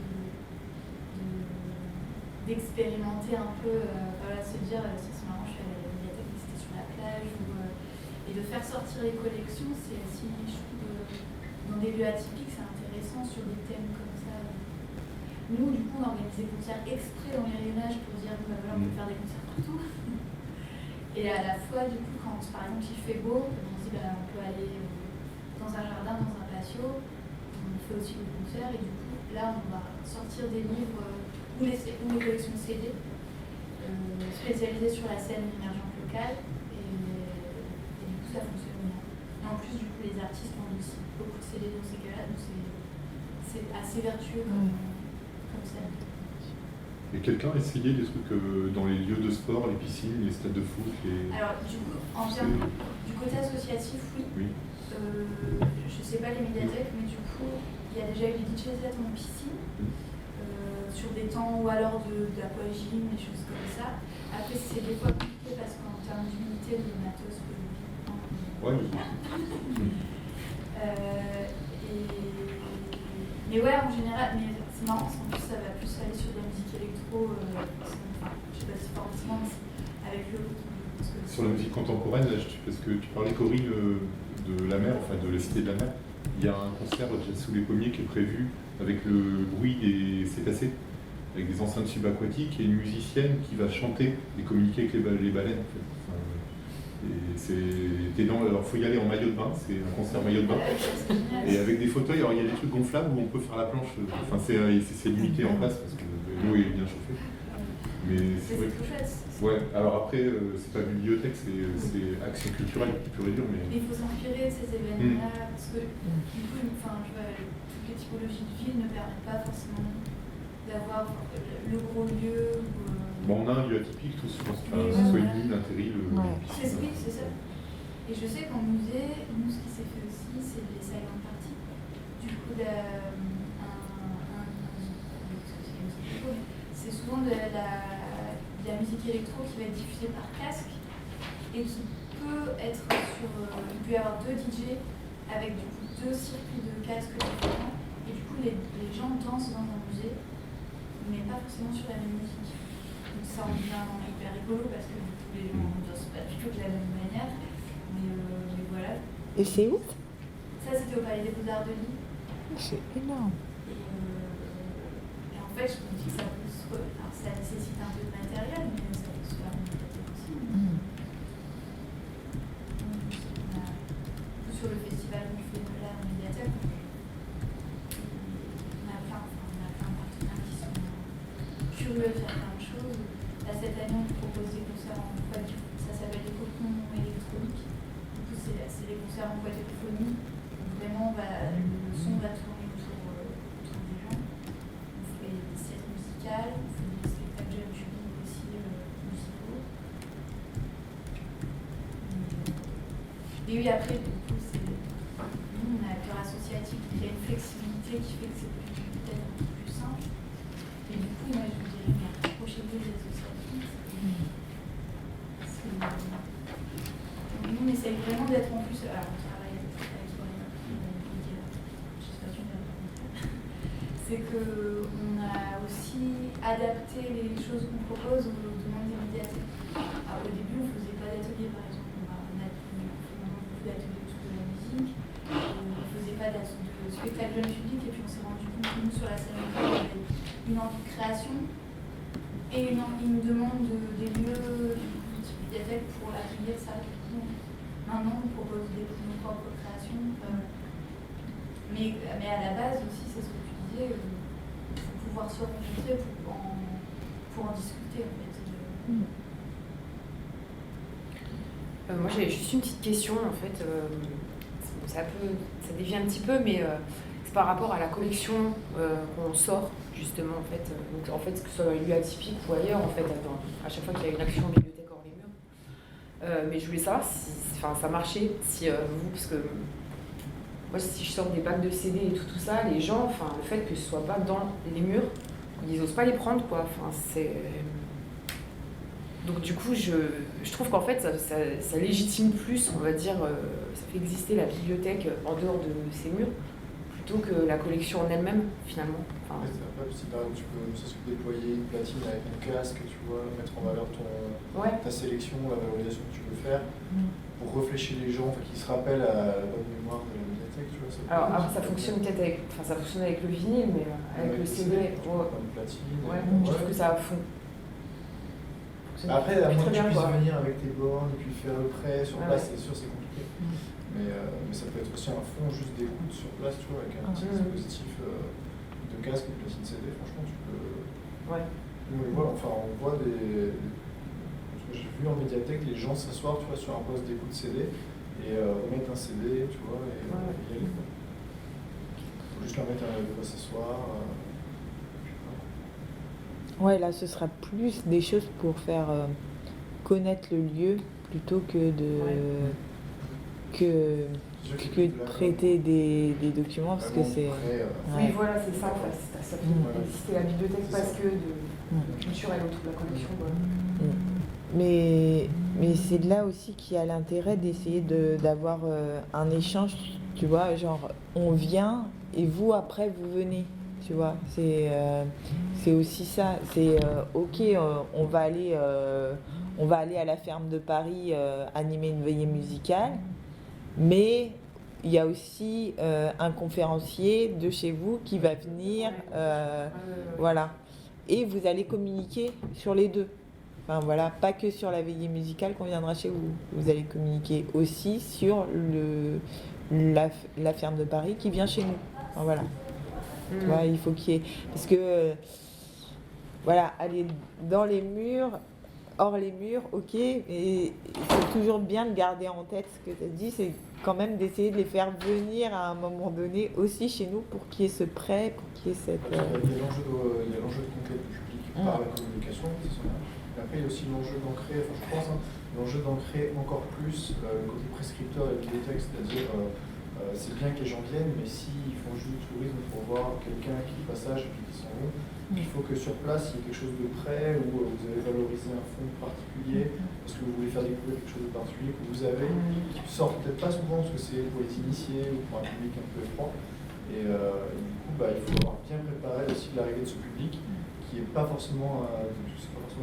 d'expérimenter un peu, se dire, c'est marrant, je suis allée à la bibliothèque, mais c'était sur la plage. Et de faire sortir les collections, c'est aussi, je trouve, dans des lieux atypiques, c'est intéressant sur des thèmes comme ça. Nous, du coup, on organise des concerts exprès dans les rayonnages pour dire, on peut faire des concerts partout. Et à la fois, du coup, quand par exemple il fait beau, on se dit, on peut aller dans un jardin, dans un patio, on fait aussi le concert, et du coup, là, on va sortir des livres ou les collections CD, spécialisées sur la scène émergente locale, et du coup, ça fonctionne bien. Et en plus, du coup, les artistes vendent aussi beaucoup de CD dans ces cas-là, donc c'est assez vertueux comme scène. Et quelqu'un a essayé des trucs dans les lieux de sport, les piscines, les stades de foot Alors, du coup, en termes du côté associatif, oui. Je sais pas les médiathèques, mais du coup, il y a déjà eu des DJ sets en piscine, sur des temps ou alors de l'aquagym, des choses comme ça. Après, c'est des fois compliqué parce qu'en termes d'unité de matos, mais ouais, en général, mais c'est marrant, en plus ça va plus aller sur de la musique électro, je sais pas si forcément, mais avec le... Sur la musique contemporaine, là, parce que tu parlais, Corinne, de la mer, de la Cité de la Mer, il y a un concert sous les pommiers qui est prévu avec le bruit des cétacés, avec des enceintes subaquatiques et une musicienne qui va chanter et communiquer avec les baleines. En fait. Alors il faut y aller en maillot de bain, c'est un concert maillot de bain, et avec des fauteuils. Alors il y a des trucs gonflables où on peut faire la planche, c'est limité en place parce que l'eau est bien chauffée. Mais c'est vrai. Trop chouette. Ouais, alors après, c'est pas bibliothèque, c'est action culturelle pur et dur. Mais il faut s'inspirer de ces événements-là, parce que du coup, je vois, toutes les typologies de villes ne permettent pas forcément d'avoir le gros lieu. Bon, on a un lieu atypique, tous, je pense, soit une mine, un terril. Oui, c'est ça. Et je sais qu'en musée, nous, ce qui s'est fait aussi, c'est les silent parties. Du coup, c'est souvent de la musique électro qui va être diffusée par casque et qui peut être sur. Il peut y avoir 2 DJ avec du coup 2 circuits de casques différents. Et du coup, les gens dansent dans un musée, mais pas forcément sur la même musique. Donc ça en devient hyper rigolo parce que du coup, les gens ne dansent pas du tout de la même manière. Mais voilà. Et c'est où? Ça, c'était au Palais des Beaux-Arts de Lille. C'est énorme. Et en fait, je me dis que ça peut alors, ça nécessite un peu de matériel, mais ça peut se faire en médiathèque aussi. Sur le festival qu'on fait là en médiathèque, on a plein de partenaires qui sont curieux de faire plein de choses. Là, cette année, on propose des concerts en voix, ça s'appelle les cocons électroniques. Du coup, c'est les concerts en voix téléphonie. Donc, vraiment, le son va tourner autour des gens. On fait des siestes musicales, on fait des spectacles jeunes publics aussi musicaux. Et oui, après, du coup, nous, on a un cœur associatif qui a une flexibilité qui fait que c'est peut-être un peu plus simple. Et du coup, moi, je vous dirais, mais approchez-vous des associatifs. Nous, on essaye vraiment d'être en plus. Alors, on travaille avec c'est qu'on a aussi adapté les choses qu'on propose aux demandes des médiathèques. Alors, au début, on ne faisait pas d'atelier, par exemple. On a fait beaucoup d'ateliers autour de la musique. On ne faisait pas de spectacle jeune public. Et puis, on s'est rendu compte que nous, sur la scène locale, il y avait une envie de création et une demande des lieux de médiathèque pour accueillir ça. Maintenant, on propose nos propres créations. Mais à la base aussi, c'est ce que tu disais, il faut pouvoir se rencontrer pour en discuter en fait. Moi j'ai juste une petite question en fait, ça dévie un petit peu, mais c'est par rapport à la collection qu'on sort justement en fait. Donc en fait que ce soit un lieu atypique ou ailleurs en fait, à chaque fois qu'il y a une action bibliothèque hors les murs. Mais je voulais savoir si ça marchait, si vous, parce que moi si je sors des packs de CD et tout ça, les gens, le fait que ce soit pas dans les murs, ils osent pas les prendre quoi. Donc du coup, je trouve qu'en fait, ça légitime plus, on va dire, ça fait exister la bibliothèque en dehors de ces murs, plutôt que la collection en elle-même, finalement. Si par exemple, tu peux déployer une platine avec un casque, tu vois, mettre en valeur ta sélection, la valorisation que tu veux faire, pour réfléchir les gens, qu'ils se rappellent à la bonne mémoire de la médiathèque, tu vois. Alors ça fonctionne peut-être avec le vinyle, mais avec le CD, une platine. Je trouve que ça fonctionne. Après, à moins que tu puisses venir avec tes bornes et puis faire le prêt sur place, c'est sûr, c'est compliqué. Mais ça peut être aussi un fond juste d'écoute sur place, tu vois, avec un petit dispositif de casque et de platine CD, franchement, tu peux. Nous, on voit des. J'ai vu en médiathèque les gens s'asseoir, tu vois, sur un poste d'écoute CD et remettre un CD, tu vois, et y aller. Faut juste leur mettre de quoi s'asseoir. Ouais, là, ce sera plus des choses pour faire connaître le lieu plutôt que de prêter des documents parce que c'est. Oui, voilà, c'est ça. Ça fait exister la bibliothèque parce que de culturelle autour de la collection. Mais c'est là aussi qu'il y a l'intérêt d'essayer d'avoir un échange, tu vois, genre on vient et vous après vous venez. Tu vois, c'est aussi ça. C'est ok, on va aller à la ferme de Paris animer une veillée musicale, mais il y a aussi un conférencier de chez vous qui va venir, voilà. Et vous allez communiquer sur les deux. Enfin voilà, pas que sur la veillée musicale qu'on viendra chez vous. Vous allez communiquer aussi sur la ferme de Paris qui vient chez nous. Enfin, voilà. Tu vois, il faut qu'il y ait... Parce que voilà, aller dans les murs, hors les murs, ok, mais c'est toujours bien de garder en tête ce que tu as dit, c'est quand même d'essayer de les faire venir à un moment donné aussi chez nous pour qu'il y ait ce prêt, pour qu'il y ait cette... Il y a l'enjeu de conquête du public par la communication, mais après il y a aussi l'enjeu d'ancrer, enfin je pense, l'enjeu d'ancrer encore plus le côté prescripteur de la bibliothèque, c'est-à-dire c'est bien que les gens viennent, mais s'ils font juste du tourisme pour voir quelqu'un qui est passage et puis qui s'en vont, il faut que sur place il y ait quelque chose de prêt où vous avez valorisé un fonds particulier parce que vous voulez faire découvrir quelque chose de particulier que vous avez, qui sort peut-être pas souvent parce que c'est pour les initiés ou pour un public un peu étroit. Et du coup, il faut avoir bien préparé aussi l'arrivée de ce public qui n'est pas forcément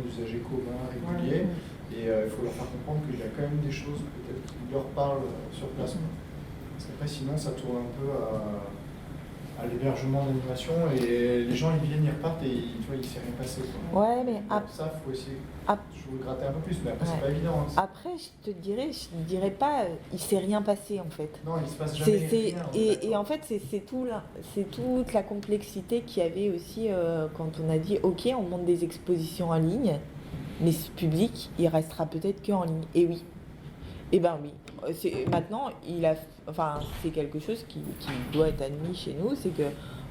d'usagers communs, réguliers. Et il faut leur faire comprendre qu'il y a quand même des choses peut-être qui leur parlent sur place. Parce qu'après, sinon, ça tourne un peu à l'hébergement d'animation et les gens ils viennent, ils repartent et tu vois, il ne s'est rien passé. Quoi. Ouais, mais ça, il faut essayer de gratter un peu plus, mais après, c'est pas évident. Hein. Après, je ne dirais pas, il ne s'est rien passé en fait. Non, il ne se passe jamais rien. Et en fait, c'est toute la complexité qu'il y avait aussi quand on a dit, ok, on monte des expositions en ligne, mais ce public, il restera peut-être qu'en ligne. Et oui. Eh bien oui. Maintenant, c'est quelque chose qui doit être admis chez nous, c'est que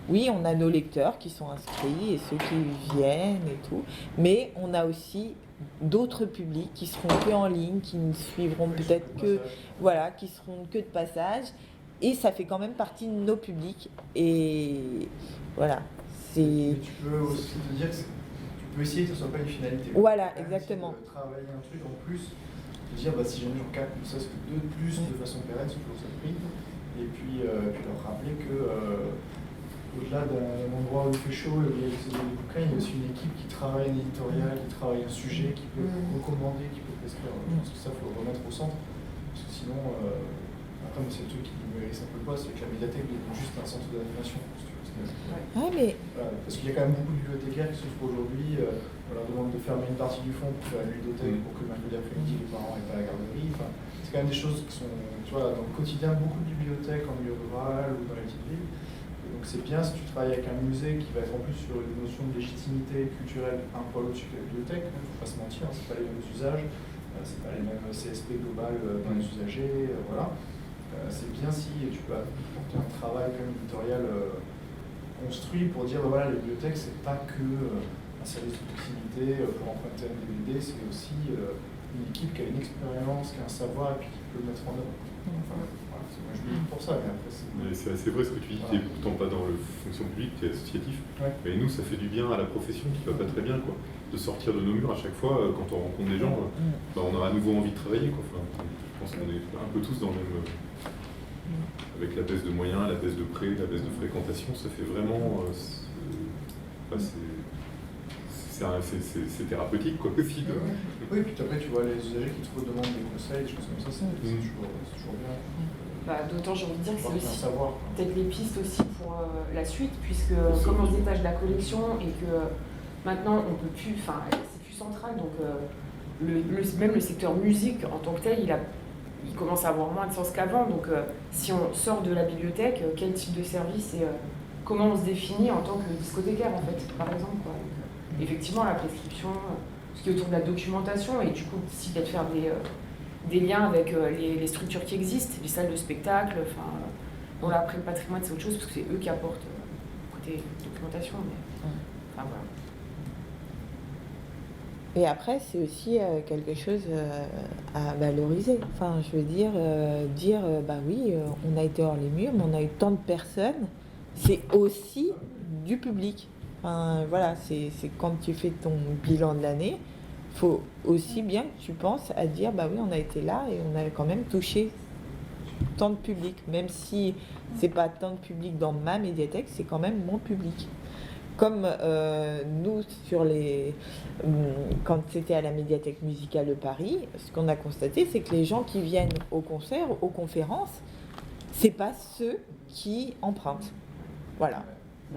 oui, on a nos lecteurs qui sont inscrits et ceux qui viennent et tout, mais on a aussi d'autres publics qui seront que en ligne, qui ne suivront peut-être qui seront que de passage, et ça fait quand même partie de nos publics. Et voilà. Mais tu peux aussi te dire que tu peux essayer que ce ne soit pas une finalité. Voilà, exactement. Travailler un truc en plus. Dire si jamais j'en capte ne serait-ce que 2 de plus de façon pérenne, c'est toujours ça de prix. Et puis leur rappeler que au-delà d'un endroit où il fait chaud et où il y a des bouquins, il y a aussi une équipe qui travaille un éditorial, qui travaille un sujet, qui peut recommander, qui peut prescrire. Je pense que ça, il faut le remettre au centre. Parce que sinon, après, c'est le truc qui me hérisse un peu le poids, c'est que la médiathèque devient juste un centre d'animation. Parce qu'il y a quand même beaucoup de bibliothécaires qui souffrent aujourd'hui. On leur demande de fermer une partie du fond pour faire une ludothèque pour que le mercredi après-midi les parents n'aient pas la garderie. C'est quand même des choses qui sont, tu vois, dans le quotidien, beaucoup de bibliothèques en milieu rural ou dans les petites villes. Et donc c'est bien si tu travailles avec un musée qui va être en plus sur une notion de légitimité culturelle un poil au-dessus de la bibliothèque. Il ne faut pas se mentir, c'est pas les mêmes usages, c'est pas les mêmes CSP globales dans les usagers, voilà. C'est bien si tu peux apporter un travail quand même éditorial construit pour dire voilà, la bibliothèque c'est pas que un service de proximité pour emprunter un DVD, c'est aussi une équipe qui a une expérience, qui a un savoir et puis qui peut le mettre en œuvre. Enfin, voilà, moi je dis pour ça, mais après c'est assez vrai ce que tu dis, tu n'es pourtant pas dans la fonction publique, tu es associatif. Ouais. Mais nous ça fait du bien à la profession qui va pas très bien, quoi. De sortir de nos murs à chaque fois, quand on rencontre des gens, on a à nouveau envie de travailler, quoi. Enfin, je pense qu'on est un peu tous dans le même... Avec la baisse de moyens, la baisse de prêts, la baisse de fréquentation, ça fait vraiment... c'est thérapeutique, quoi, aussi. Oui, et puis après, tu vois les usagers qui te redemandent des conseils, des choses comme ça, c'est toujours bien. D'autant, j'ai envie de dire que c'est aussi peut-être les pistes aussi pour la suite, puisque comme on se détache de la collection et que maintenant on peut plus, c'est plus central, donc même le secteur musique en tant que tel, il commence à avoir moins de sens qu'avant. Donc si on sort de la bibliothèque, quel type de service et comment on se définit en tant que discothécaire en fait, par exemple, quoi. Donc, effectivement, la prescription, ce qui est autour de la documentation, et du coup aussi peut-être faire des liens avec les structures qui existent, les salles de spectacle, bon là après le patrimoine c'est autre chose parce que c'est eux qui apportent côté documentation, mais voilà. Et après, c'est aussi quelque chose à valoriser. Enfin, je veux dire, oui, on a été hors les murs, mais on a eu tant de personnes. C'est aussi du public. Enfin, voilà, c'est quand tu fais ton bilan de l'année, il faut aussi bien que tu penses à dire, oui, on a été là et on a quand même touché tant de public. Même si c'est pas tant de public dans ma médiathèque, c'est quand même mon public. Comme nous, quand c'était à la médiathèque musicale de Paris, ce qu'on a constaté, c'est que les gens qui viennent aux concerts, aux conférences, c'est pas ceux qui empruntent. Voilà.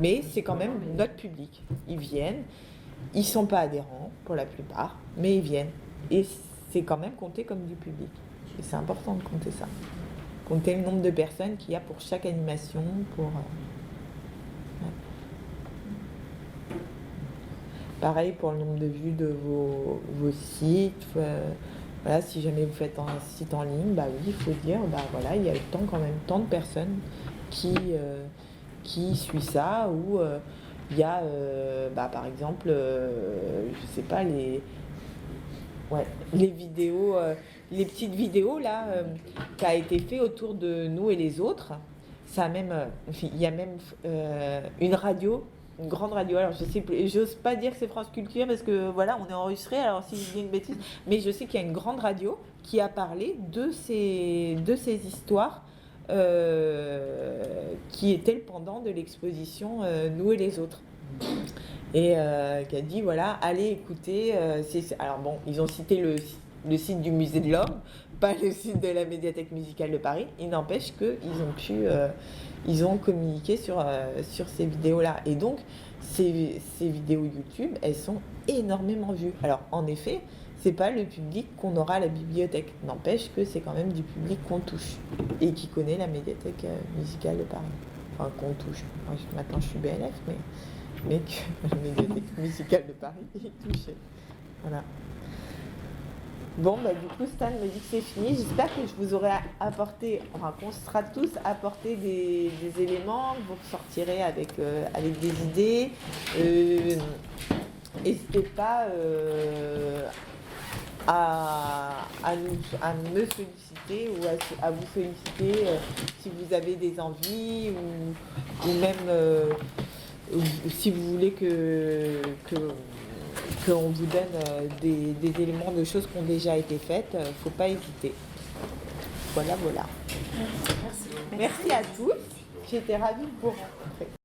Mais c'est quand même notre public. Ils viennent, ils sont pas adhérents pour la plupart, mais ils viennent. Et c'est quand même compté comme du public. Et c'est important de compter ça. Compter le nombre de personnes qu'il y a pour chaque animation, Pareil pour le nombre de vues de vos sites. Voilà, si jamais vous faites un site en ligne, bah oui, il faut dire, bah voilà, il y a quand même tant de personnes qui suivent ça, ou il y a, par exemple, je sais pas, les vidéos, les petites vidéos là, qui a été fait autour de nous et les autres. Ça a même, il y a même une radio. Une grande radio, alors je sais plus, j'ose pas dire que c'est France Culture parce que voilà, on est enregistré, alors si je dis une bêtise, mais je sais qu'il y a une grande radio qui a parlé de ces histoires qui étaient le pendant de l'exposition Nous et les autres. Et qui a dit voilà, allez écouter, alors bon, ils ont cité le site du Musée de l'Homme, pas le site de la Médiathèque musicale de Paris. Il n'empêche ils ont communiqué sur ces vidéos-là. Et donc, ces vidéos YouTube, elles sont énormément vues. Alors, en effet, c'est pas le public qu'on aura à la bibliothèque. N'empêche que c'est quand même du public qu'on touche et qui connaît la Médiathèque musicale de Paris. Enfin, qu'on touche. Moi, maintenant, je suis BNF, mais que la Médiathèque musicale de Paris est touchée. Voilà. Bon, du coup, Stan me dit que c'est fini. J'espère que je vous aurai apporté, enfin, qu'on sera tous apporté des éléments, que vous ressortirez avec des idées. N'hésitez pas à me solliciter ou à vous solliciter si vous avez des envies ou même si vous voulez qu'on vous donne des éléments de choses qui ont déjà été faites, il ne faut pas hésiter. Voilà. Merci. Merci à tous. J'étais ravie de vous rencontrer.